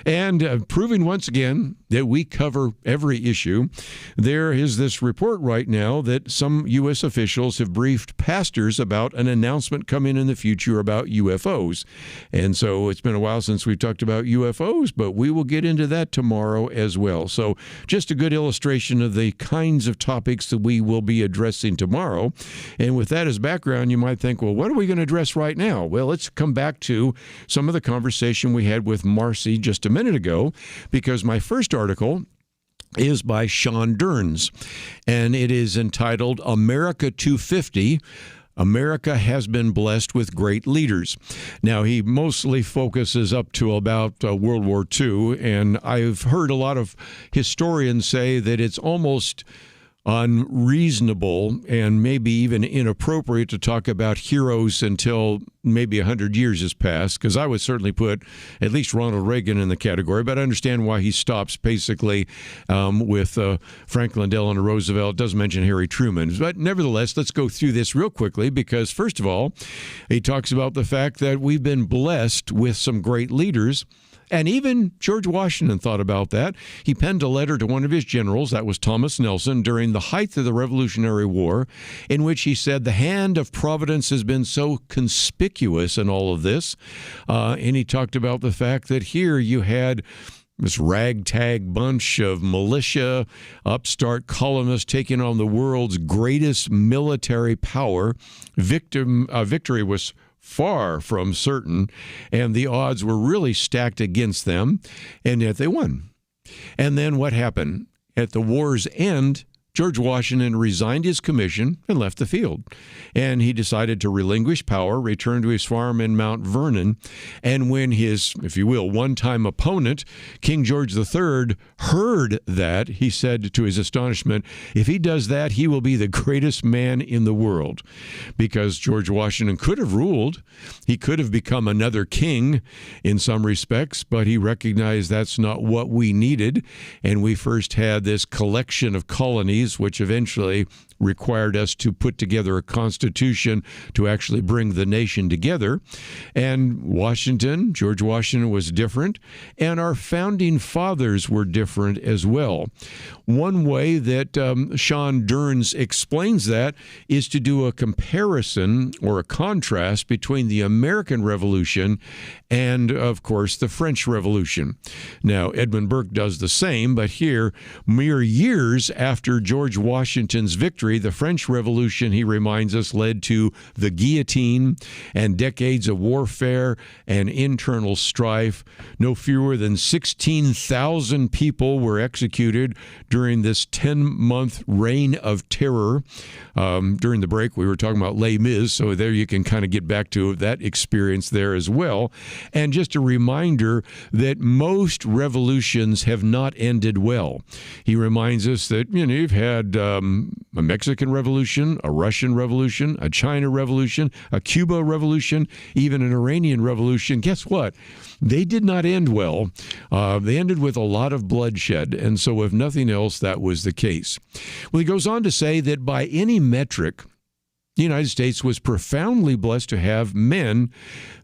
[SPEAKER 2] And proving once again that we cover every issue, there is this report right now that some U.S. officials have briefed pastors about an announcement coming in the future about UFOs. And so it's been a while since we've talked about UFOs, but we will get into that tomorrow as well. So just a good illustration of the kinds of topics that we will be addressing tomorrow. And with that as background, you might think, well, what are we going to address right now? Well, let's come back to some of the conversation we had with Marcie just a minute ago, because my first article is by Sean Derns, and it is entitled America 250. America has been blessed with great leaders. Now, he mostly focuses up to about World War II, and I've heard a lot of historians say that it's almost unreasonable and maybe even inappropriate to talk about heroes until maybe 100 years has passed, because I would certainly put at least Ronald Reagan in the category, but I understand why he stops basically with Franklin Delano Roosevelt, doesn't mention Harry Truman. But nevertheless, let's go through this real quickly, because first of all, he talks about the fact that we've been blessed with some great leaders. And even George Washington thought about that. He penned a letter to one of his generals, that was Thomas Nelson, during the height of the Revolutionary War, in which he said, the hand of Providence has been so conspicuous in all of this. And he talked about the fact that here you had this ragtag bunch of militia, upstart colonists taking on the world's greatest military power. Victory was far from certain, and the odds were really stacked against them, and yet they won. And then what happened? At the war's end, George Washington resigned his commission and left the field. And he decided to relinquish power, return to his farm in Mount Vernon. And when his, if you will, one-time opponent, King George III, heard that, he said to his astonishment, if he does that, he will be the greatest man in the world. Because George Washington could have ruled. He could have become another king in some respects, but he recognized that's not what we needed. And we first had this collection of colonies, which eventually required us to put together a constitution to actually bring the nation together. And George Washington was different, and our founding fathers were different as well. One way that Sean Derns explains that is to do a comparison or a contrast between the American Revolution and, of course, the French Revolution. Now, Edmund Burke does the same, but here, mere years after George Washington's victory, the French Revolution, he reminds us, led to the guillotine and decades of warfare and internal strife. No fewer than 16,000 people were executed during this 10-month reign of terror. During the break, we were talking about Les Mis, so there you can kind of get back to that experience there as well. And just a reminder that most revolutions have not ended well. He reminds us that, you've had a Mexican Revolution, a Russian Revolution, a China Revolution, a Cuba Revolution, even an Iranian Revolution. Guess what? They did not end well. They ended with a lot of bloodshed, and so if nothing else, that was the case. Well, he goes on to say that by any metric, the United States was profoundly blessed to have men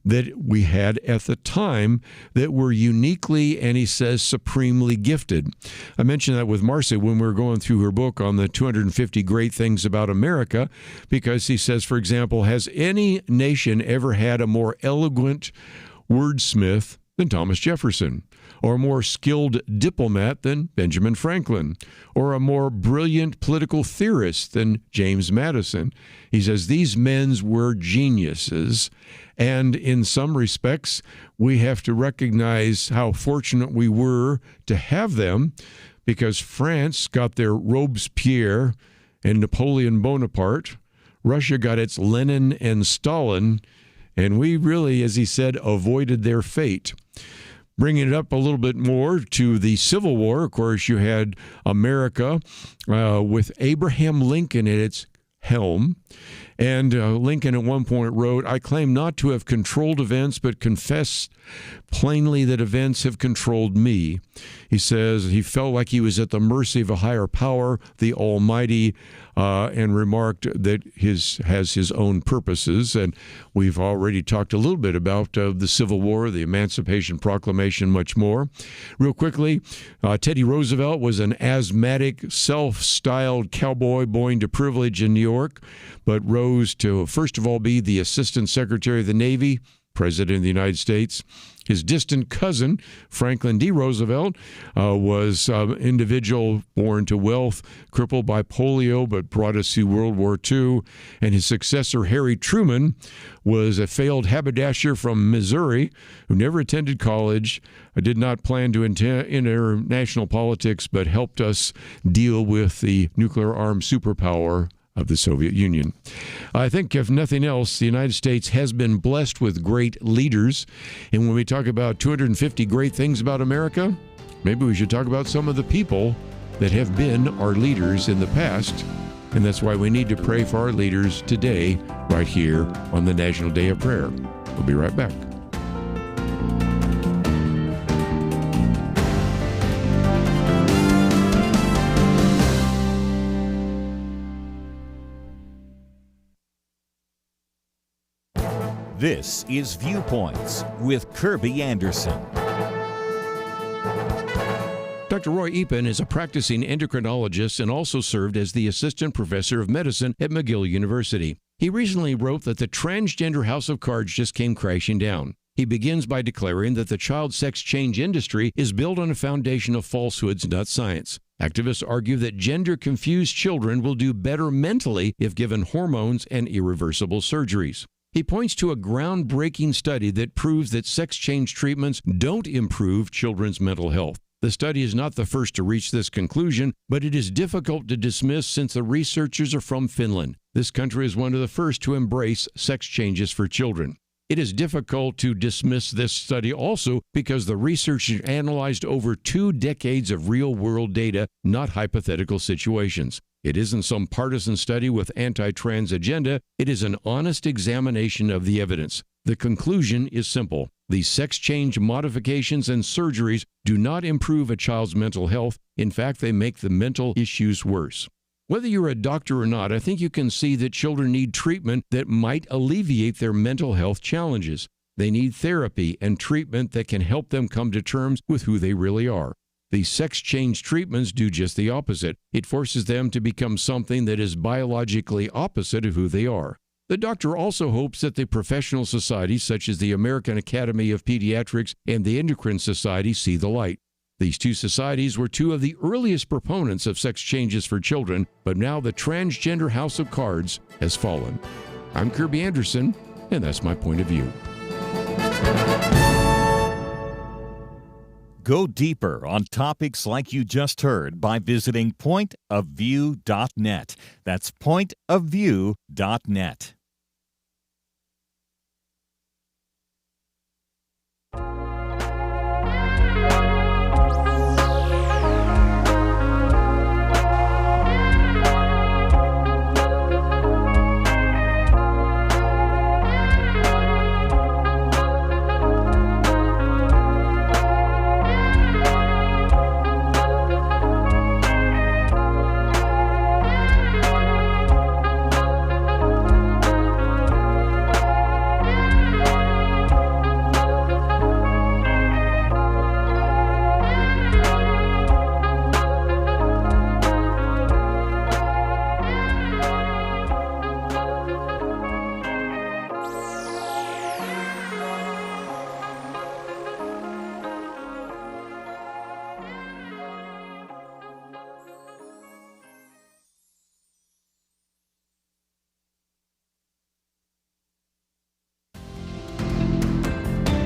[SPEAKER 2] that we had at the time that were uniquely, and he says, supremely gifted. I mentioned that with Marcie when we were going through her book on the 250 great things about America, because he says, for example, has any nation ever had a more eloquent wordsmith than Thomas Jefferson, or a more skilled diplomat than Benjamin Franklin, or a more brilliant political theorist than James Madison? He says these men were geniuses, and in some respects, we have to recognize how fortunate we were to have them, because France got their Robespierre and Napoleon Bonaparte, Russia got its Lenin and Stalin, and we really, as he said, avoided their fate. Bringing it up a little bit more to the Civil War, of course, you had America with Abraham Lincoln at its helm. And Lincoln at one point wrote, I claim not to have controlled events, but confess plainly that events have controlled me. He says he felt like he was at the mercy of a higher power, the Almighty, and remarked that has his own purposes. And we've already talked a little bit about the Civil War, the Emancipation Proclamation, much more. Real quickly, Teddy Roosevelt was an asthmatic, self-styled cowboy born to privilege in New York, but rose to, first of all, be the Assistant Secretary of the Navy, President of the United States. His distant cousin, Franklin D. Roosevelt, was an individual born to wealth, crippled by polio, but brought us through World War II. And his successor, Harry Truman, was a failed haberdasher from Missouri who never attended college, did not plan to enter national politics, but helped us deal with the nuclear-armed superpower of the Soviet Union. I think, if nothing else, the United States has been blessed with great leaders. And when we talk about 250 great things about America, maybe we should talk about some of the people that have been our leaders in the past. And that's why we need to pray for our leaders today, right here on the National Day of Prayer. We'll be right back.
[SPEAKER 1] This is Viewpoints with Kerby Anderson.
[SPEAKER 2] Dr. Roy Epen is a practicing endocrinologist and also served as the assistant professor of medicine at McGill University. He recently wrote that the transgender house of cards just came crashing down. He begins by declaring that the child sex change industry is built on a foundation of falsehoods, not science. Activists argue that gender-confused children will do better mentally if given hormones and irreversible surgeries. He points to a groundbreaking study that proves that sex change treatments don't improve children's mental health. The study is not the first to reach this conclusion, but it is difficult to dismiss since the researchers are from Finland. This country is one of the first to embrace sex changes for children. It is difficult to dismiss this study also because the researchers analyzed over 2 decades of real-world data, not hypothetical situations. It isn't some partisan study with anti-trans agenda. It is an honest examination of the evidence. The conclusion is simple. These sex change modifications and surgeries do not improve a child's mental health. In fact, they make the mental issues worse. Whether you're a doctor or not, I think you can see that children need treatment that might alleviate their mental health challenges. They need therapy and treatment that can help them come to terms with who they really are. These sex change treatments do just the opposite. It forces them to become something that is biologically opposite of who they are. The doctor also hopes that the professional societies such as the American Academy of Pediatrics and the Endocrine Society see the light. These two societies were 2 of the earliest proponents of sex changes for children, but now the transgender house of cards has fallen. I'm Kerby Anderson, and that's my point of view.
[SPEAKER 1] Go deeper on topics like you just heard by visiting pointofview.net. That's pointofview.net.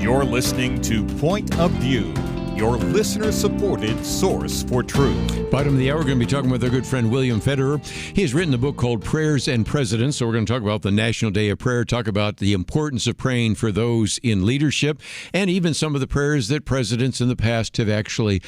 [SPEAKER 1] You're listening to Point of View, your listener-supported source for truth.
[SPEAKER 2] Bottom of the hour, we're going to be talking with our good friend William Federer. He has written a book called Prayers and Presidents. So we're going to talk about the National Day of Prayer, talk about the importance of praying for those in leadership, and even some of the prayers that presidents in the past have actually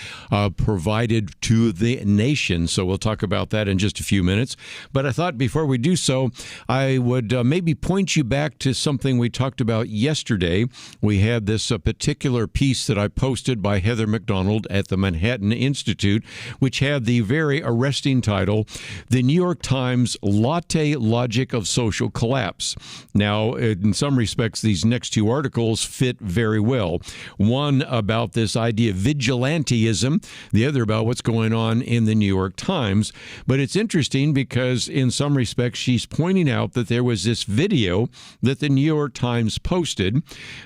[SPEAKER 2] provided to the nation. So we'll talk about that in just a few minutes. But I thought before we do so, I would maybe point you back to something we talked about yesterday. We had this particular piece that I posted by Heather Heather McDonald at the Manhattan Institute, which had the very arresting title, The New York Times Latte Logic of Social Collapse. Now, in some respects, these next two articles fit very well. One about this idea of vigilantism, the other about what's going on in the New York Times. But it's interesting because in some respects, she's pointing out that there was this video that the New York Times posted.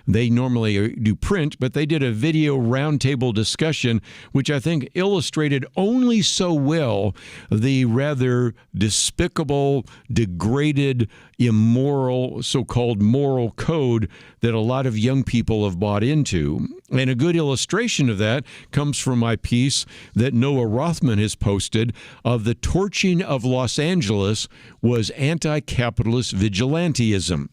[SPEAKER 2] They normally do print, but they did a video roundtable discussion, which I think illustrated only so well the rather despicable, degraded, immoral, so-called moral code that a lot of young people have bought into. And a good illustration of that comes from my piece that Noah Rothman has posted of the torching of Los Angeles was anti-capitalist vigilantism.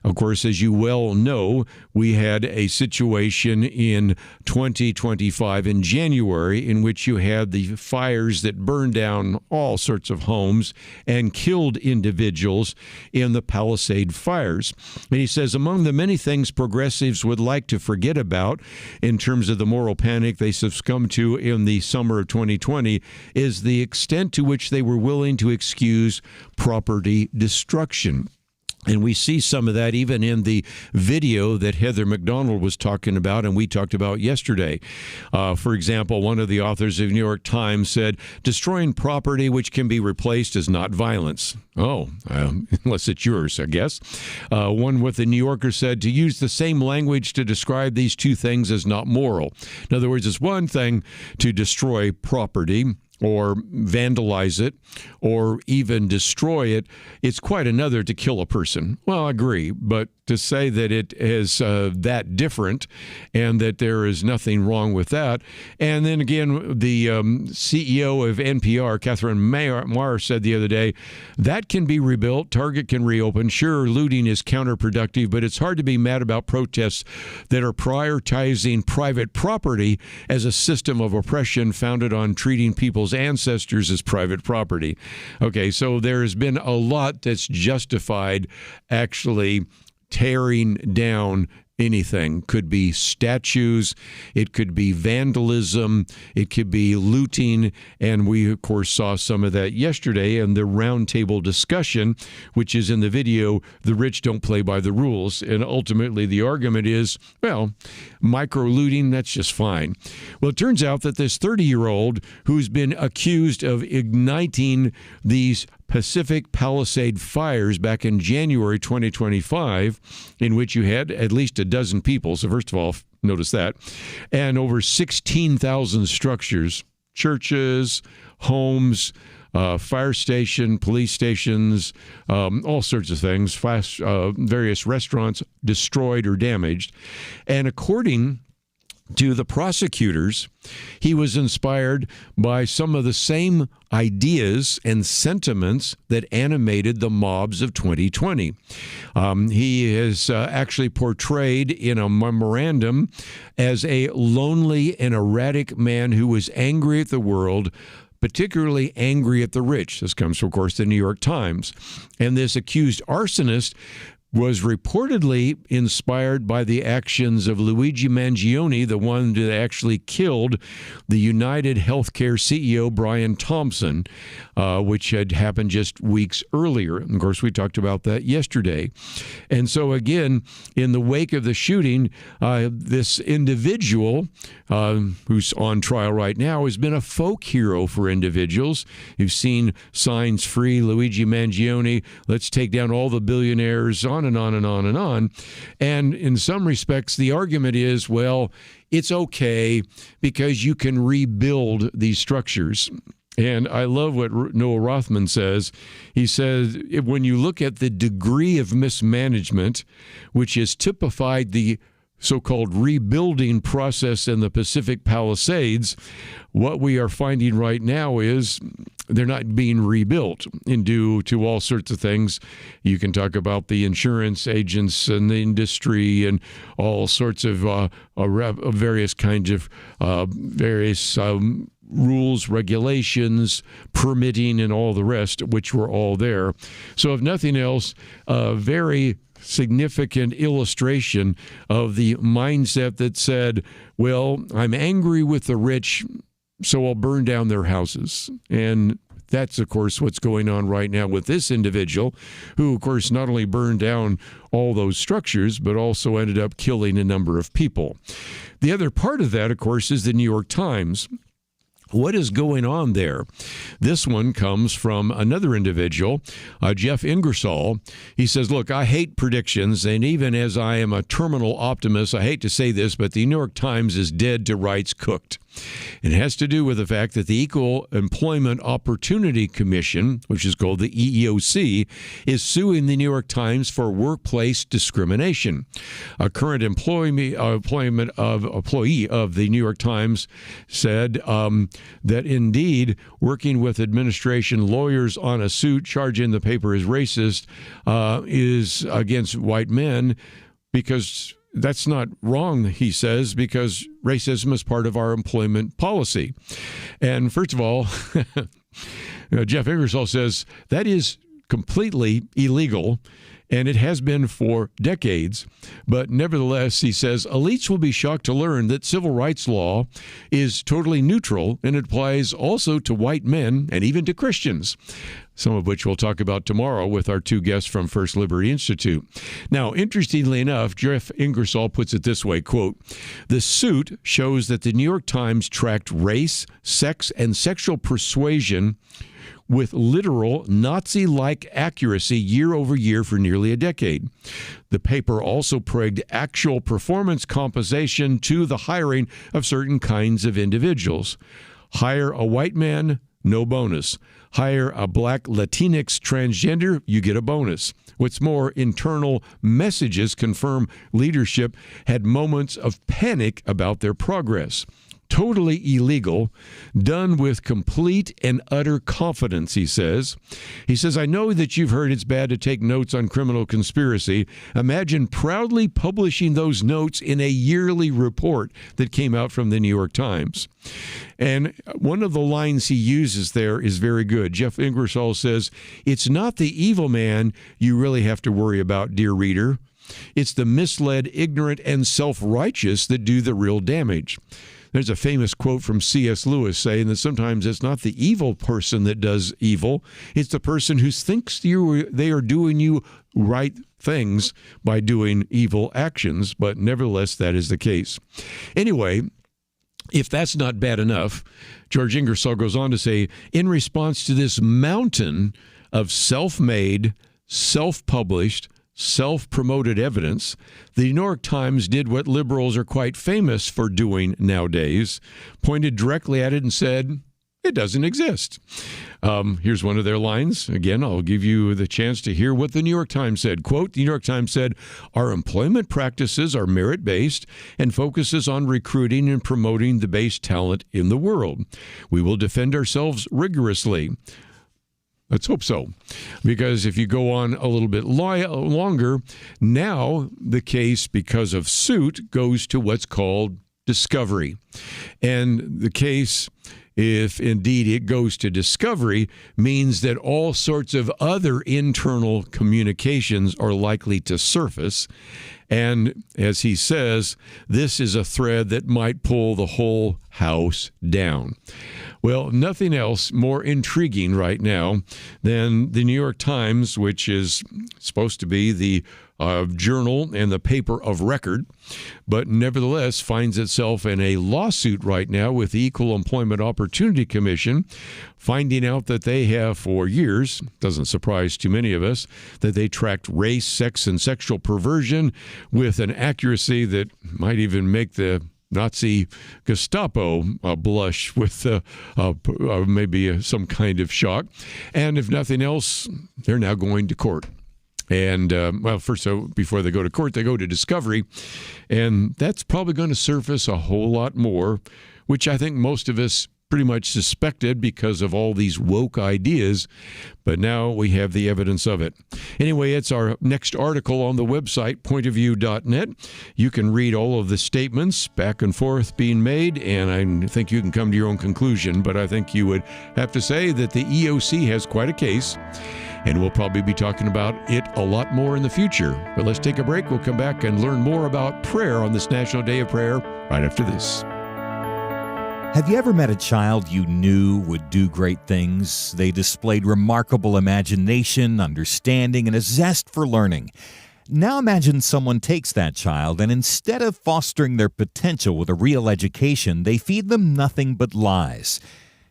[SPEAKER 2] Of course, as you well know, we had a situation in 2025 in January in which you had the fires that burned down all sorts of homes and killed individuals in the Palisade fires. And he says, among the many things progressives would like to forget about in terms of the moral panic they succumbed to in the summer of 2020 is the extent to which they were willing to excuse property destruction. And we see some of that even in the video that Heather McDonald was talking about and we talked about yesterday. For example, one of the authors of New York Times said, destroying property which can be replaced is not violence. Unless it's yours, I guess. One with the New Yorker said, to use the same language to describe these two things is not moral. In other words, it's one thing to destroy property or vandalize it, or even destroy it. It's quite another to kill a person. Well, I agree, but to say that it is that different and that there is nothing wrong with that. And then again, the CEO of NPR, Catherine Maher, said the other day, that can be rebuilt, Target can reopen. Sure, looting is counterproductive, but it's hard to be mad about protests that are prioritizing private property as a system of oppression founded on treating people's ancestors as private property. Okay, so there has been a lot that's justified actually tearing down anything. Could be statues, it could be vandalism, it could be looting, and we, of course, saw some of that yesterday in the roundtable discussion, which is in the video, The Rich Don't Play by the Rules. And ultimately, the argument is, well, micro-looting, that's just fine. Well, it turns out that this 30-year-old who's been accused of igniting these Pacific Palisade fires back in January 2025, in which you had at least a dozen people. So first of all, notice that. And over 16,000 structures, churches, homes, fire station, police stations, all sorts of things, various restaurants destroyed or damaged. And according to the prosecutors, he was inspired by some of the same ideas and sentiments that animated the mobs of 2020. He is actually portrayed in a memorandum as a lonely and erratic man who was angry at the world, particularly angry at the rich. This comes from, of course, the New York Times. And this accused arsonist was reportedly inspired by the actions of Luigi Mangione, the one that actually killed the United Healthcare CEO Brian Thompson, which had happened just weeks earlier. And of course, we talked about that yesterday. And so again, in the wake of the shooting, this individual who's on trial right now has been a folk hero for individuals. You've seen signs, free Luigi Mangione, let's take down all the billionaires, on and on and on and on. And in some respects, the argument is, well, it's okay because you can rebuild these structures. And I love what Noah Rothman says. He says, when you look at the degree of mismanagement, which has typified the so-called rebuilding process in the Pacific Palisades, what we are finding right now is they're not being rebuilt and due to all sorts of things. You can talk about the insurance agents and the industry and all sorts of various kinds of various rules, regulations, permitting, and all the rest, which were all there. So if nothing else, a very significant illustration of the mindset that said, well, I'm angry with the rich, so I'll burn down their houses. And that's, of course, what's going on right now with this individual who, of course, not only burned down all those structures, but also ended up killing a number of people. The other part of that, of course, is the New York Times. What is going on there? This one comes from another individual, Jeff Ingersoll. He says, look, I hate predictions, and even as I am a terminal optimist, I hate to say this, but the New York Times is dead to rights cooked. It has to do with the fact that the Equal Employment Opportunity Commission, which is called the EEOC, is suing the New York Times for workplace discrimination. A current employee of the New York Times said that indeed working with administration lawyers on a suit charging the paper as racist is against white men because that's not wrong, he says, because racism is part of our employment policy. And first of all, Jeff Ingersoll says that is completely illegal, and it has been for decades. But nevertheless, he says, elites will be shocked to learn that civil rights law is totally neutral and it applies also to white men and even to Christians, some of which we'll talk about tomorrow with our two guests from First Liberty Institute. Now, interestingly enough, Jeff Ingersoll puts it this way, quote, the suit shows that the New York Times tracked race, sex, and sexual persuasion with literal Nazi-like accuracy year over year for nearly a decade. The paper also pegged actual performance compensation to the hiring of certain kinds of individuals. Hire a white man, no bonus. Hire a black Latinx transgender, you get a bonus. What's more, internal messages confirm leadership had moments of panic about their progress. Totally illegal, done with complete and utter confidence, he says. He says, I know that you've heard it's bad to take notes on criminal conspiracy. Imagine proudly publishing those notes in a yearly report that came out from the New York Times. And one of the lines he uses there is very good. Jeff Ingersoll says, it's not the evil man you really have to worry about, dear reader. It's the misled, ignorant, and self-righteous that do the real damage. There's a famous quote from C.S. Lewis saying that sometimes it's not the evil person that does evil. It's the person who thinks they are doing you right things by doing evil actions. But nevertheless, that is the case. Anyway, if that's not bad enough, George Ingersoll goes on to say, in response to this mountain of self-made, self-published, self-promoted evidence, the New York Times did what liberals are quite famous for doing nowadays, pointed directly at it and said, it doesn't exist. Here's one of their lines. Again, I'll give you the chance to hear what the New York Times said. Quote, the New York Times said, our employment practices are merit-based and focuses on recruiting and promoting the best talent in the world. We will defend ourselves rigorously. Let's hope so, because if you go on a little bit longer, now the case, because of suit, goes to what's called discovery. And the case, if indeed it goes to discovery, means that all sorts of other internal communications are likely to surface. And as he says, this is a thread that might pull the whole house down. Well, nothing else more intriguing right now than the New York Times, which is supposed to be the journal and the paper of record, but nevertheless finds itself in a lawsuit right now with the Equal Employment Opportunity Commission, finding out that they have for years, doesn't surprise too many of us, that they tracked race, sex, and sexual perversion with an accuracy that might even make the Nazi Gestapo blush with maybe some kind of shock. And if nothing else, they're now going to court. And, first, before they go to court, they go to discovery. And that's probably going to surface a whole lot more, which I think most of us pretty much suspected because of all these woke ideas, but now we have the evidence of it. Anyway, it's our next article on the website, pointofview.net. You can read all of the statements back and forth being made, and I think you can come to your own conclusion, but I think you would have to say that the EOC has quite a case, and we'll probably be talking about it a lot more in the future. But let's take a break. We'll come back and learn more about prayer on this National Day of Prayer right after this.
[SPEAKER 1] Have you ever met a child you knew would do great things? They displayed remarkable imagination, understanding, and a zest for learning. Now imagine someone takes that child and instead of fostering their potential with a real education, they feed them nothing but lies.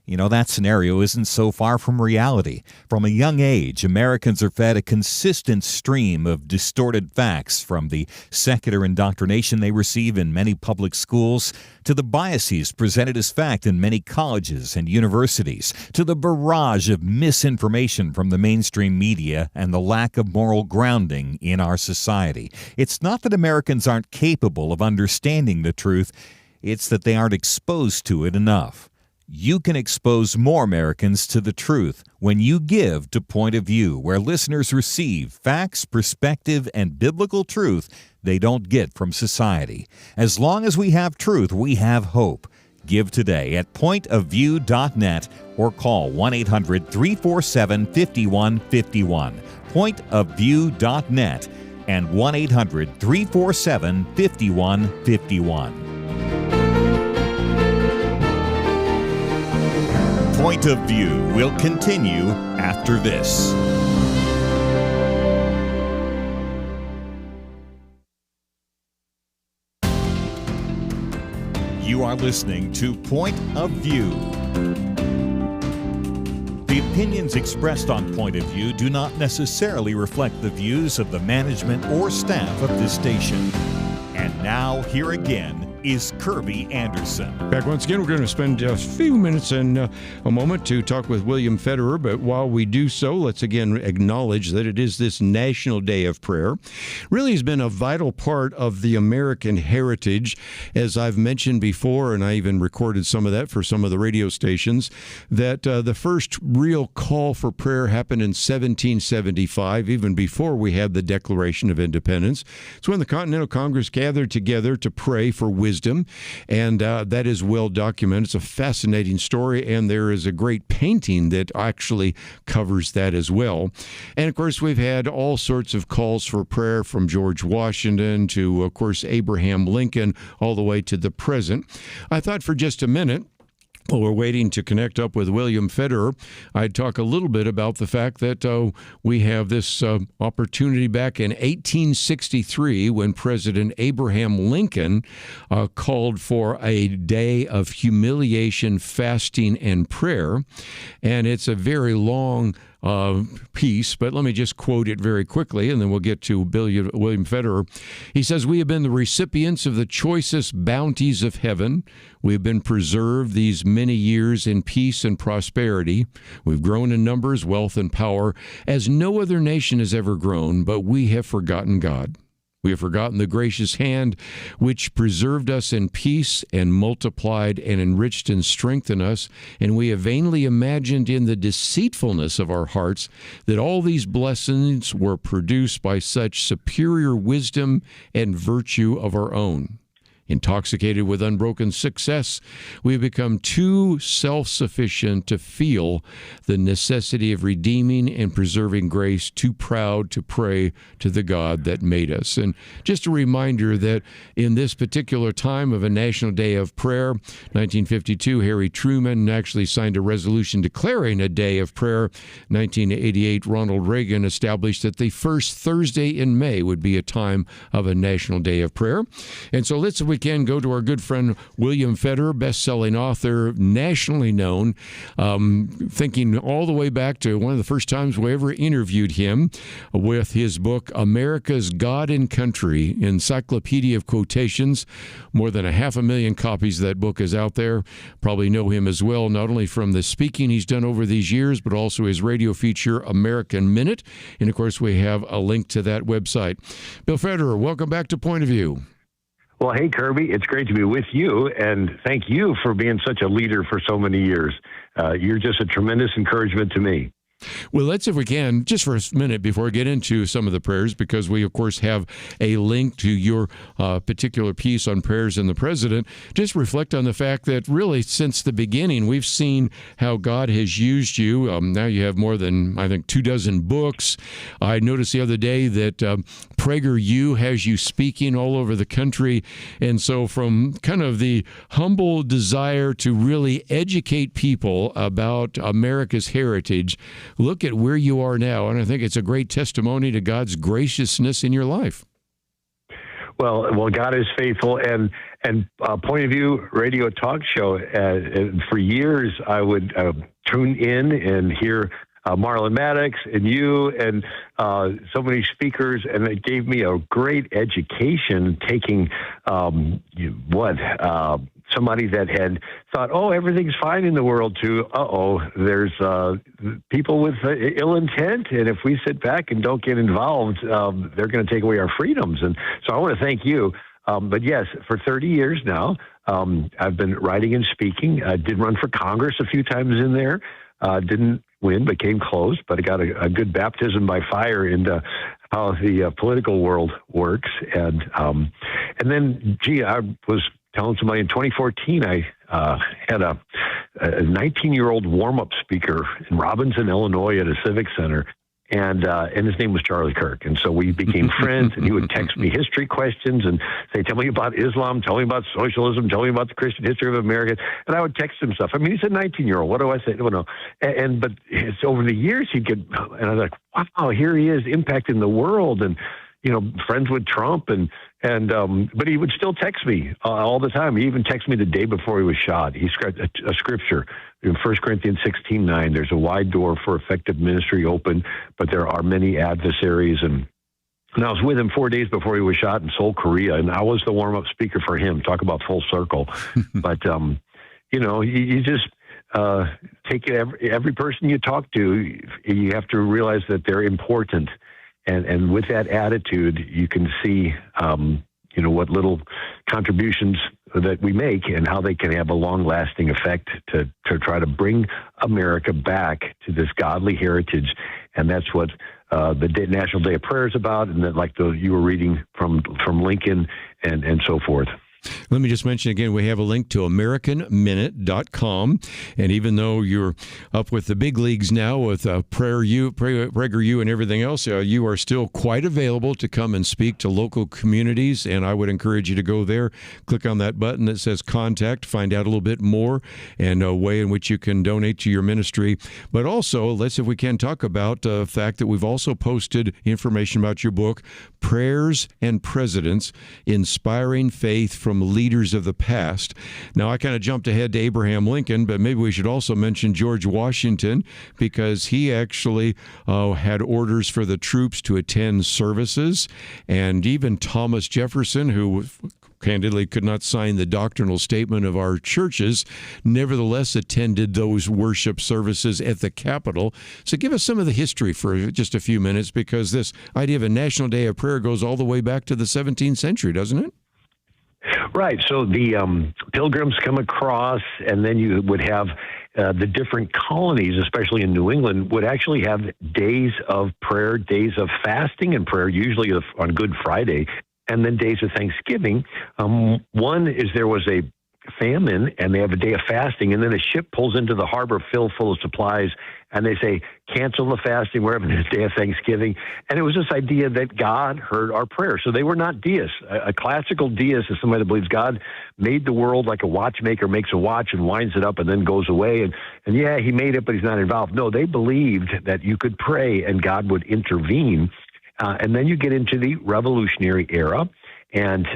[SPEAKER 1] You know, that scenario isn't so far from reality. From a young age, Americans are fed a consistent stream of distorted facts, from the secular indoctrination they receive in many public schools, to the biases presented as fact in many colleges and universities, to the barrage of misinformation from the mainstream media and the lack of moral grounding in our society. It's not that Americans aren't capable of understanding the truth, it's that they aren't exposed to it enough. You can expose more Americans to the truth when you give to Point of View, where listeners receive facts, perspective, and biblical truth they don't get from society. As long as we have truth, we have hope. Give today at pointofview.net or call 1-800-347-5151. Pointofview.net and 1-800-347-5151. Point of View will continue after this. You are listening to Point of View. The opinions expressed on Point of View do not necessarily reflect the views of the management or staff of this station. And now, here again, is Kerby Anderson.
[SPEAKER 2] Back once again, we're going to spend a few minutes and a moment to talk with William Federer, but while we do so, let's again acknowledge that it is this National Day of Prayer. Really has been a vital part of the American heritage, as I've mentioned before, and I even recorded some of that for some of the radio stations, that the first real call for prayer happened in 1775, even before we had the Declaration of Independence. It's when the Continental Congress gathered together to pray for wisdom, and that is well documented. It's a fascinating story, and there is a great painting that actually covers that as well. And of course, we've had all sorts of calls for prayer, from George Washington to, of course, Abraham Lincoln, all the way to the present. I thought for just a minute, while we're waiting to connect up with William Federer, I'd talk a little bit about the fact that we have this opportunity back in 1863 when President Abraham Lincoln called for a day of humiliation, fasting, and prayer. And it's a very long piece, but let me just quote it very quickly, and then we'll get to William Federer. He says, "We have been the recipients of the choicest bounties of heaven. We have been preserved these many years in peace and prosperity. We've grown in numbers, wealth, and power, as no other nation has ever grown, but we have forgotten God. We have forgotten the gracious hand which preserved us in peace and multiplied and enriched and strengthened us, and we have vainly imagined in the deceitfulness of our hearts that all these blessings were produced by such superior wisdom and virtue of our own. Intoxicated with unbroken success, we have become too self-sufficient to feel the necessity of redeeming and preserving grace, too proud to pray to the God that made us." And just a reminder that in this particular time of a National Day of Prayer, 1952, Harry Truman actually signed a resolution declaring a day of prayer. 1988, Ronald Reagan established that the first Thursday in May would be a time of a National Day of Prayer. And so let's, if we can, go to our good friend William Federer, best-selling author, nationally known, thinking all the way back to one of the first times we ever interviewed him with his book, America's God and Country, Encyclopedia of Quotations. More than 500,000 copies of that book is out there. Probably know him as well, not only from the speaking he's done over these years, but also his radio feature, American Minute. And, of course, we have a link to that website. Bill Federer, welcome back to Point of View.
[SPEAKER 4] Well, hey, Kerby, it's great to be with you, and thank you for being such a leader for so many years. You're just a tremendous encouragement to me.
[SPEAKER 2] Well, let's, if we can, just for a minute before we get into some of the prayers, because we, of course, have a link to your particular piece on prayers and the president, just reflect on the fact that really since the beginning, we've seen how God has used you. Now you have more than, I think, 24 books. I noticed the other day that PragerU has you speaking all over the country. And so from kind of the humble desire to really educate people about America's heritage, look at where you are now, and I think it's a great testimony to God's graciousness in your life.
[SPEAKER 4] Well, God is faithful, and Point of View radio talk show. For years, I would tune in and hear Marlon Maddox and you and so many speakers, and it gave me a great education taking somebody that had thought, oh, everything's fine in the world, to, there's people with ill intent, and if we sit back and don't get involved, they're going to take away our freedoms. And so I want to thank you. But yes, for 30 years now, I've been writing and speaking. I did run for Congress a few times in there. Didn't win, but came close. But I got a good baptism by fire into how the political world works. And then, I was telling somebody in 2014, I had a 19-year-old warm-up speaker in Robinson, Illinois at a civic center. And his name was Charlie Kirk. And so we became friends, and he would text me history questions and say, tell me about Islam, tell me about socialism, tell me about the Christian history of America. And I would text him stuff. I mean, he's a 19-year-old. What do I say? No. But it's over the years he'd get, and I was like, wow, here he is impacting the world, and, friends with Trump, but he would still text me all the time. He even texted me the day before he was shot. He scribed a scripture in 1 Corinthians 16:9. There's a wide door for effective ministry open, but there are many adversaries. And I was with him 4 days before he was shot in Seoul, Korea, and I was the warm-up speaker for him. Talk about full circle. But, you just take every person you talk to, you have to realize that they're important. And with that attitude, you can see, what little contributions that we make and how they can have a long-lasting effect to try to bring America back to this godly heritage. And that's what the National Day of Prayer is about, and that, like you were reading from Lincoln and so forth.
[SPEAKER 2] Let me just mention again, we have a link to AmericanMinute.com. And even though you're up with the big leagues now with PragerU and everything else, you are still quite available to come and speak to local communities. And I would encourage you to go there, click on that button that says contact, find out a little bit more and a way in which you can donate to your ministry. But also, let's, if we can, talk about the fact that we've also posted information about your book, Prayers and Presidents, Inspiring Faith from Leaders of the Past. Now, I kind of jumped ahead to Abraham Lincoln, but maybe we should also mention George Washington, because he actually had orders for the troops to attend services, and even Thomas Jefferson, who candidly could not sign the doctrinal statement of our churches, nevertheless attended those worship services at the Capitol. So give us some of the history for just a few minutes, because this idea of a National Day of Prayer goes all the way back to the 17th century, doesn't it?
[SPEAKER 4] Right. So the Pilgrims come across, and then you would have the different colonies, especially in New England, would actually have days of prayer, days of fasting and prayer, usually on Good Friday, and then days of Thanksgiving. One is there was a famine, and they have a day of fasting, and then a ship pulls into the harbor filled full of supplies, and they say, cancel the fasting, we're having a day of Thanksgiving. And it was this idea that God heard our prayer. So they were not deists. A classical deist is somebody that believes God made the world like a watchmaker makes a watch and winds it up and then goes away. And yeah, he made it, but he's not involved. No, they believed that you could pray and God would intervene. And then you get into the Revolutionary era, and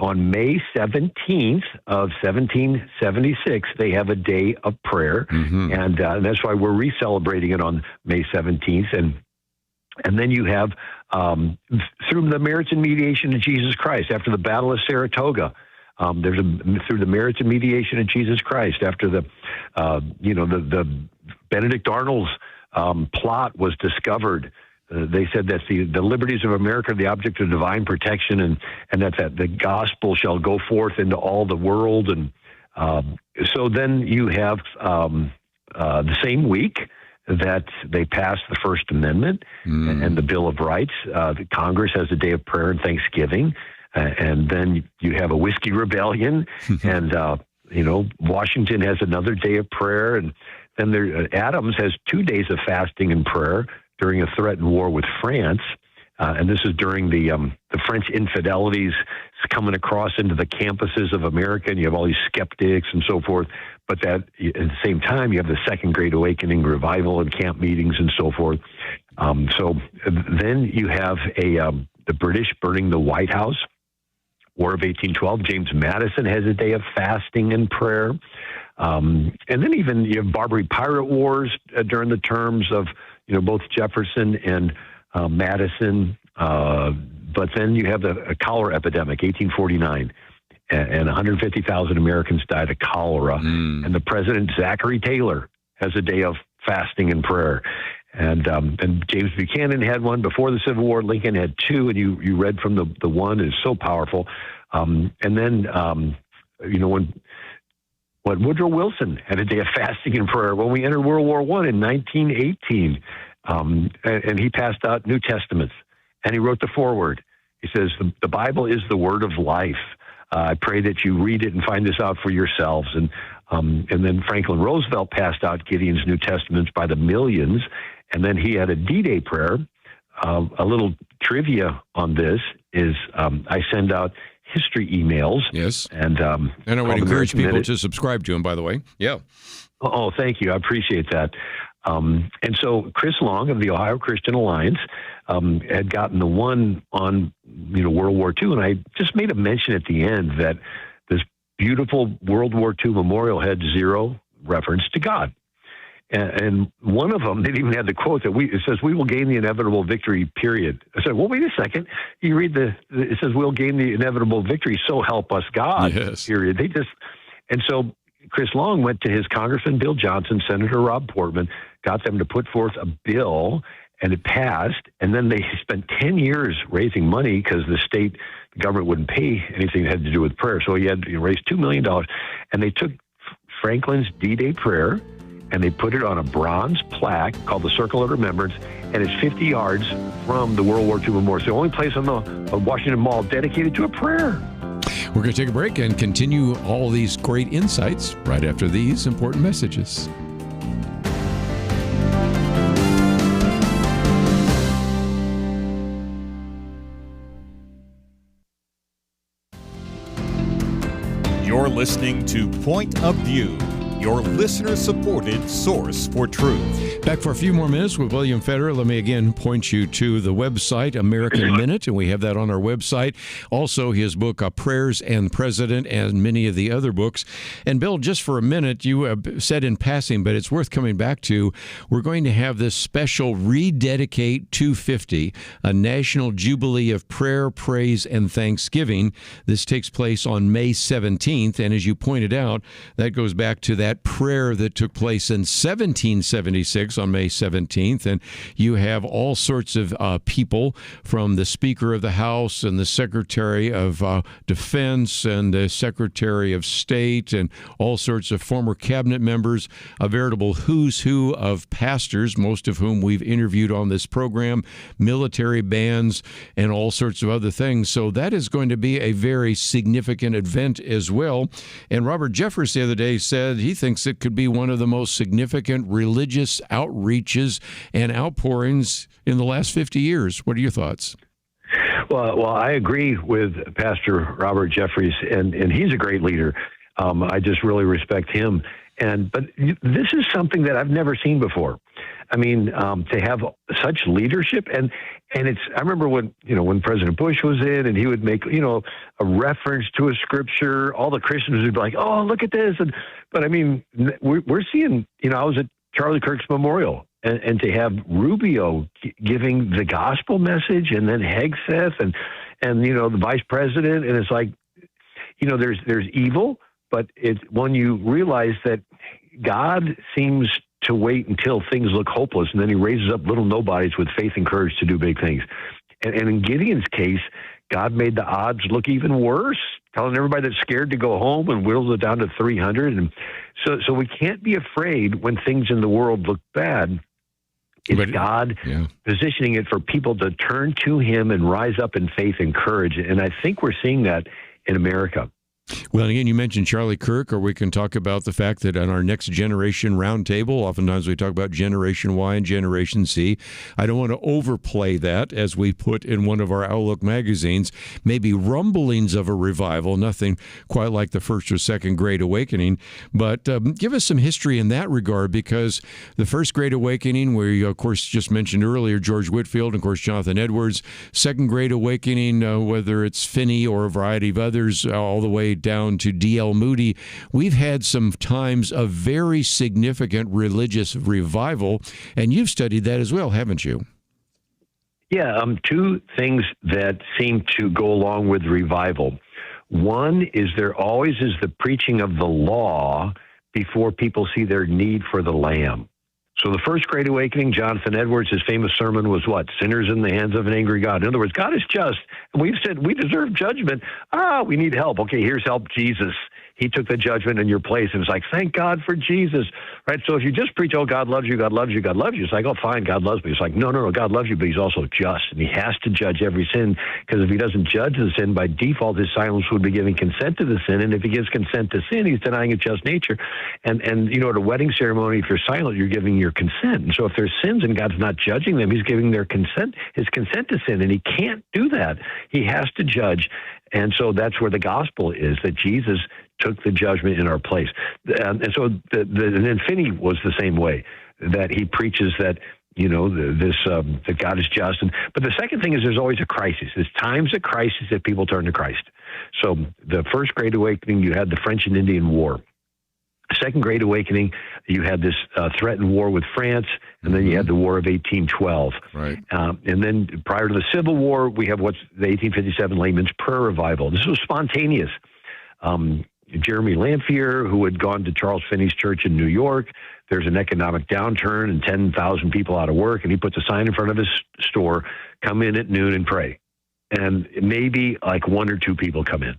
[SPEAKER 4] on May 17th of 1776, they have a day of prayer, and that's why we're re-celebrating it on May 17th. And then you have, through the merits and mediation of Jesus Christ, after the Battle of Saratoga, through the merits and mediation of Jesus Christ, after the Benedict Arnold's plot was discovered, they said that the liberties of America are the object of divine protection, and that the gospel shall go forth into all the world. And so then you have the same week that they passed the First Amendment and the Bill of Rights. The Congress has a day of prayer and thanksgiving, and then you have a whiskey rebellion, and Washington has another day of prayer, and then Adams has 2 days of fasting and prayer during a threatened war with France. And this is during the French infidelities coming across into the campuses of America, and you have all these skeptics and so forth. But that at the same time, you have the Second Great Awakening revival and camp meetings and so forth. So then you have the British burning the White House, War of 1812. James Madison has a day of fasting and prayer. And then even you have Barbary pirate wars during the terms of both Jefferson and Madison. But then you have a cholera epidemic, 1849, and 150,000 Americans died of cholera. And the president, Zachary Taylor, has a day of fasting and prayer. And James Buchanan had one before the Civil War. Lincoln had two, and you read from the one. Is so powerful. And then when Woodrow Wilson had a day of fasting and prayer when we entered World War I in 1918, and he passed out New Testaments, and he wrote the foreword. He says, the Bible is the word of life. I pray that you read it and find this out for yourselves. And then Franklin Roosevelt passed out Gideon's New Testaments by the millions. And then he had a D-Day prayer. A little trivia on this is I send out history emails.
[SPEAKER 2] Yes.
[SPEAKER 4] And
[SPEAKER 2] I would encourage people to subscribe to them, by the way. Yeah.
[SPEAKER 4] Oh, thank you. I appreciate that. And so Chris Long of the Ohio Christian Alliance had gotten the one on World War II, and I just made a mention at the end that this beautiful World War II memorial had zero reference to God. And one of them, they even had the quote that it says, "We will gain the inevitable victory, period." I said, well, wait a second. You read it says, "We'll gain the inevitable victory, so help us God,"
[SPEAKER 2] yes.
[SPEAKER 4] Period. And so Chris Long went to his Congressman Bill Johnson, Senator Rob Portman, got them to put forth a bill, and it passed. And then they spent 10 years raising money because the government wouldn't pay anything that had to do with prayer. So he had to raise $2 million. And they took Franklin's D-Day prayer, and they put it on a bronze plaque called the Circle of Remembrance, and it's 50 yards from the World War II Memorial. It's the only place on the Washington Mall dedicated to a prayer.
[SPEAKER 2] We're going to take a break and continue all these great insights right after these important messages.
[SPEAKER 1] You're listening to Point of View, your listener-supported source for truth.
[SPEAKER 2] Back for a few more minutes with William Federer. Let me again point you to the website, American Minute, and we have that on our website. Also, his book, Prayers and President, and many of the other books. And Bill, just for a minute, you have said in passing, but it's worth coming back to, we're going to have this special Rededicate 250, a national jubilee of prayer, praise, and thanksgiving. This takes place on May 17th, and as you pointed out, that goes back to that prayer that took place in 1776 on May 17th, and you have all sorts of people from the Speaker of the House and the Secretary of Defense and the Secretary of State and all sorts of former cabinet members, a veritable who's who of pastors, most of whom we've interviewed on this program, military bands, and all sorts of other things. So that is going to be a very significant event as well. And Robert Jeffress the other day said he thinks it could be one of the most significant religious outreaches and outpourings in the last 50 years. What are your thoughts?
[SPEAKER 4] Well, I agree with Pastor Robert Jeffress, and he's a great leader. I just really respect him. But this is something that I've never seen before. I mean, to have such leadership, and it's. I remember when President Bush was in, and he would make a reference to a scripture. All the Christians would be like, "Oh, look at this!" But I mean, we're seeing. I was at Charlie Kirk's memorial, and to have Rubio giving the gospel message, and then Hegseth, and the vice president, and it's like, there's evil, but it's when you realize that God seems to wait until things look hopeless, and then he raises up little nobodies with faith and courage to do big things. And in Gideon's case, God made the odds look even worse, telling everybody that's scared to go home and whittles it down to 300. And so we can't be afraid when things in the world look bad. It's God positioning it for people to turn to him and rise up in faith and courage. And I think we're seeing that in America.
[SPEAKER 2] Well, again, you mentioned Charlie Kirk, or we can talk about the fact that on our Next Generation Roundtable, oftentimes we talk about Generation Y and Generation Z. I don't want to overplay that, as we put in one of our Outlook magazines, maybe rumblings of a revival, nothing quite like the first or second Great Awakening. But give us some history in that regard, because the first Great Awakening, where you, of course, just mentioned earlier, George Whitefield, and of course, Jonathan Edwards, second Great Awakening, whether it's Finney or a variety of others, all the way down to D.L. Moody, we've had some times of very significant religious revival, and you've studied that as well, haven't you?
[SPEAKER 4] Yeah, two things that seem to go along with revival. One is there always is the preaching of the law before people see their need for the Lamb. So the first Great Awakening, Jonathan Edwards, his famous sermon was what? Sinners in the hands of an angry God. In other words, God is just. And we've said we deserve judgment. We need help. Okay, here's help, Jesus. He took the judgment in your place. And it's like, thank God for Jesus, right? So if you just preach, oh, God loves you, God loves you, God loves you, it's like, oh, fine, God loves me. It's like, no, God loves you, but he's also just. And he has to judge every sin, because if he doesn't judge the sin, by default, his silence would be giving consent to the sin. And if he gives consent to sin, he's denying its just nature. And you know, at a wedding ceremony, if you're silent, you're giving your consent. And so if there's sins and God's not judging them, he's giving his consent to sin. And he can't do that. He has to judge. And so that's where the gospel is, that Jesus took the judgment in our place. And so and then Finney was the same way, that he preaches that, you know, that God is just. But the second thing is there's always a crisis. There's times of crisis that people turn to Christ. So the first Great Awakening, you had the French and Indian War. Second Great Awakening, you had this threatened war with France, and then you had the War of 1812.
[SPEAKER 2] Right.
[SPEAKER 4] And then prior to the Civil War, we have what's the 1857 Layman's Prayer Revival. This was spontaneous. Jeremy Lanphier, who had gone to Charles Finney's church in New York, there's an economic downturn and 10,000 people out of work, and he puts a sign in front of his store, come in at noon and pray. And maybe like one or two people come in.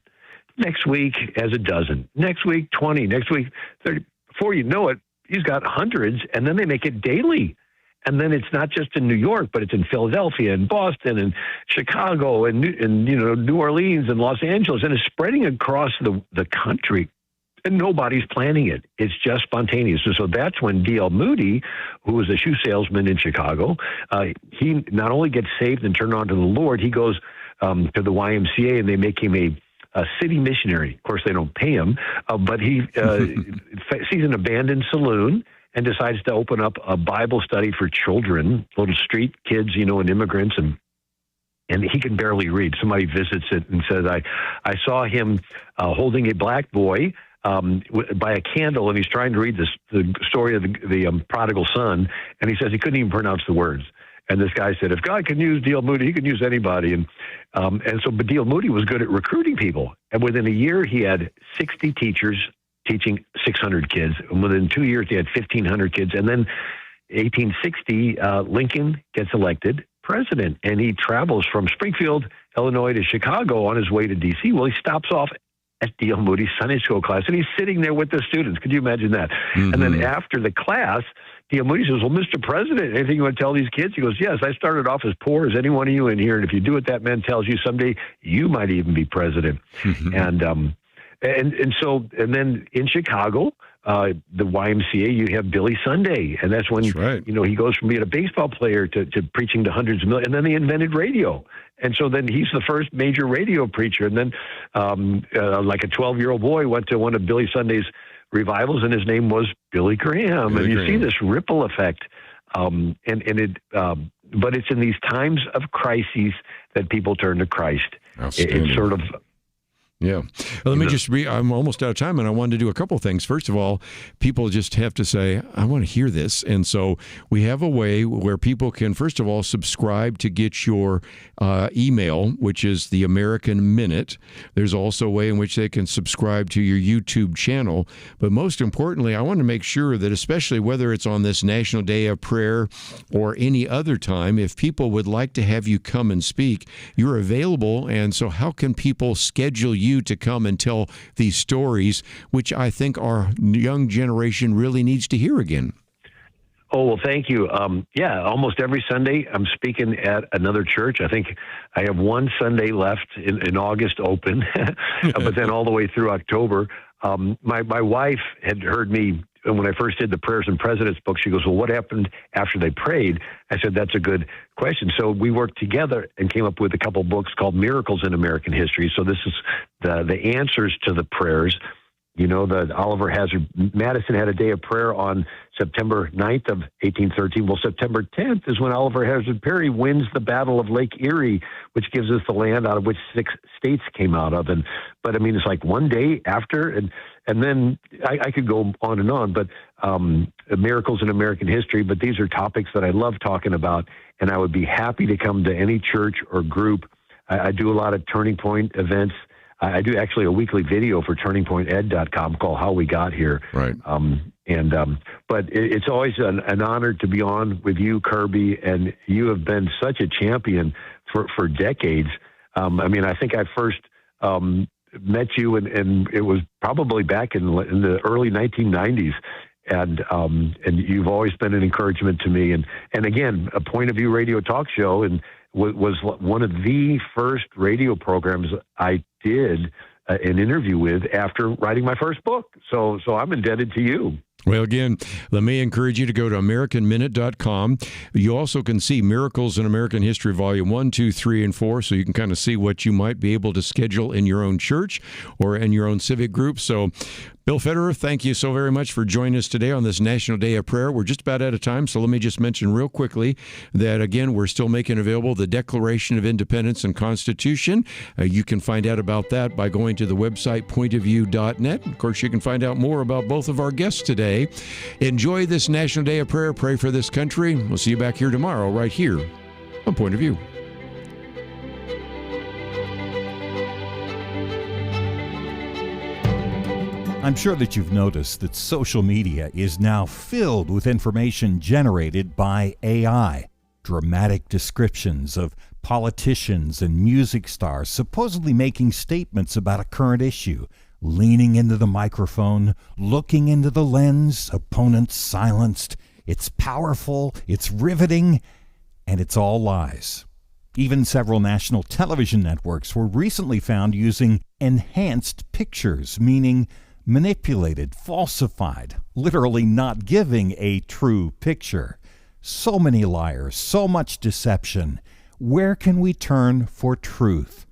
[SPEAKER 4] Next week, as a dozen. Next week, 20. Next week, 30. Before you know it, he's got hundreds, and then they make it daily. And then it's not just in New York, but it's in Philadelphia and Boston and Chicago and New Orleans and Los Angeles, and it's spreading across the country. And nobody's planning it. It's just spontaneous. And so that's when D.L. Moody, who was a shoe salesman in Chicago, he not only gets saved and turned on to the Lord, he goes to the YMCA, and they make him a city missionary. Of course, they don't pay him, but he sees an abandoned saloon and decides to open up a Bible study for children, little street kids, and immigrants, and he can barely read. Somebody visits it and says, I saw him holding a black boy by a candle, and he's trying to read the story of the prodigal son, and he says he couldn't even pronounce the words. And this guy said, if God can use D.L. Moody, he can use anybody. But D.L. Moody was good at recruiting people. And within a year, he had 60 teachers teaching 600 kids. And within 2 years, he had 1,500 kids. And then 1860, Lincoln gets elected president. And he travels from Springfield, Illinois to Chicago on his way to D.C. Well, he stops off at D.L. Moody's Sunday school class, and he's sitting there with the students. Could you imagine that? Mm-hmm. And then after the class, D.L. Moody says, well, Mr. President, anything you want to tell these kids? He goes, yes, I started off as poor as any one of you in here, and if you do what that man tells you, someday you might even be president. Mm-hmm. And then in Chicago, the YMCA, you have Billy Sunday, and that's when he goes from being a baseball player to preaching to hundreds of millions. And then they invented radio, and so then he's the first major radio preacher. And then, like a 12-year-old boy went to one of Billy Sunday's revivals, and his name was Billy Graham. And you see this ripple effect, but it's in these times of crises that people turn to Christ. It's sort of.
[SPEAKER 2] Yeah. Well, let me just I'm almost out of time, and I wanted to do a couple of things. First of all, people just have to say, I want to hear this. And so we have a way where people can, first of all, subscribe to get your email, which is the American Minute. There's also a way in which they can subscribe to your YouTube channel. But most importantly, I want to make sure that, especially whether it's on this National Day of Prayer or any other time, if people would like to have you come and speak, you're available. And so how can people schedule you to come and tell these stories, which I think our young generation really needs to hear again?
[SPEAKER 4] Oh, well, thank you. Almost every Sunday I'm speaking at another church. I think I have one Sunday left in August open, but then all the way through October. My wife had heard me when I first did the Prayers and Presidents book. She goes, well, what happened after they prayed? I said, that's a good question. So we worked together and came up with a couple books called Miracles in American History. So this is the answers to the prayers. You know, that Oliver Hazard Madison had a day of prayer on September 9th of 1813. Well, September 10th is when Oliver Hazard Perry wins the Battle of Lake Erie, which gives us the land out of which 6 states came out of. But I mean, it's like one day after, and then I could go on, but miracles in American history. But these are topics that I love talking about, and I would be happy to come to any church or group. I do a lot of Turning Point events. I do actually a weekly video for turningpointed.com called How We Got Here.
[SPEAKER 2] Right.
[SPEAKER 4] But it's always an honor to be on with you, Kerby, and you have been such a champion for decades. I mean, I think I first met you, and it was probably back in the early 1990s. And you've always been an encouragement to me. And again, a Point of View radio talk show, and was one of the first radio programs I did an interview with after writing my first book. So I'm indebted to you.
[SPEAKER 2] Well, again, let me encourage you to go to AmericanMinute.com. You also can see Miracles in American History, Volume 1, 2, 3, and 4, so you can kind of see what you might be able to schedule in your own church or in your own civic group. So, Bill Federer, thank you so very much for joining us today on this National Day of Prayer. We're just about out of time, so let me just mention real quickly that, again, we're still making available the Declaration of Independence and Constitution. You can find out about that by going to the website pointofview.net. Of course, you can find out more about both of our guests today. Enjoy this National Day of Prayer. Pray for this country. We'll see you back here tomorrow, right here on Point of View.
[SPEAKER 1] I'm sure that you've noticed that social media is now filled with information generated by AI. Dramatic descriptions of politicians and music stars supposedly making statements about a current issue, leaning into the microphone, looking into the lens, opponents silenced. It's powerful, it's riveting, and it's all lies. Even several national television networks were recently found using enhanced pictures, meaning manipulated, falsified, literally not giving a true picture. So many liars, so much deception. Where can we turn for truth?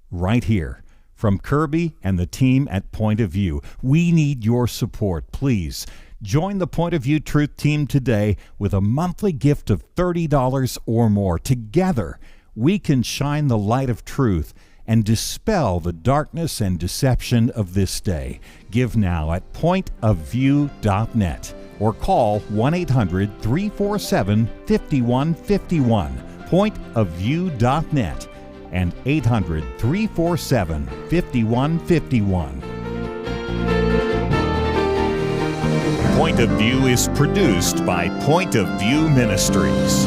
[SPEAKER 1] Right here. From Kerby and the team at Point of View, we need your support. Please join the Point of View Truth Team today with a monthly gift of $30 or more. Together, we can shine the light of truth and dispel the darkness and deception of this day. Give now at pointofview.net or call 1-800-347-5151, pointofview.net, and 800-347-5151. Point of View is produced by Point of View Ministries.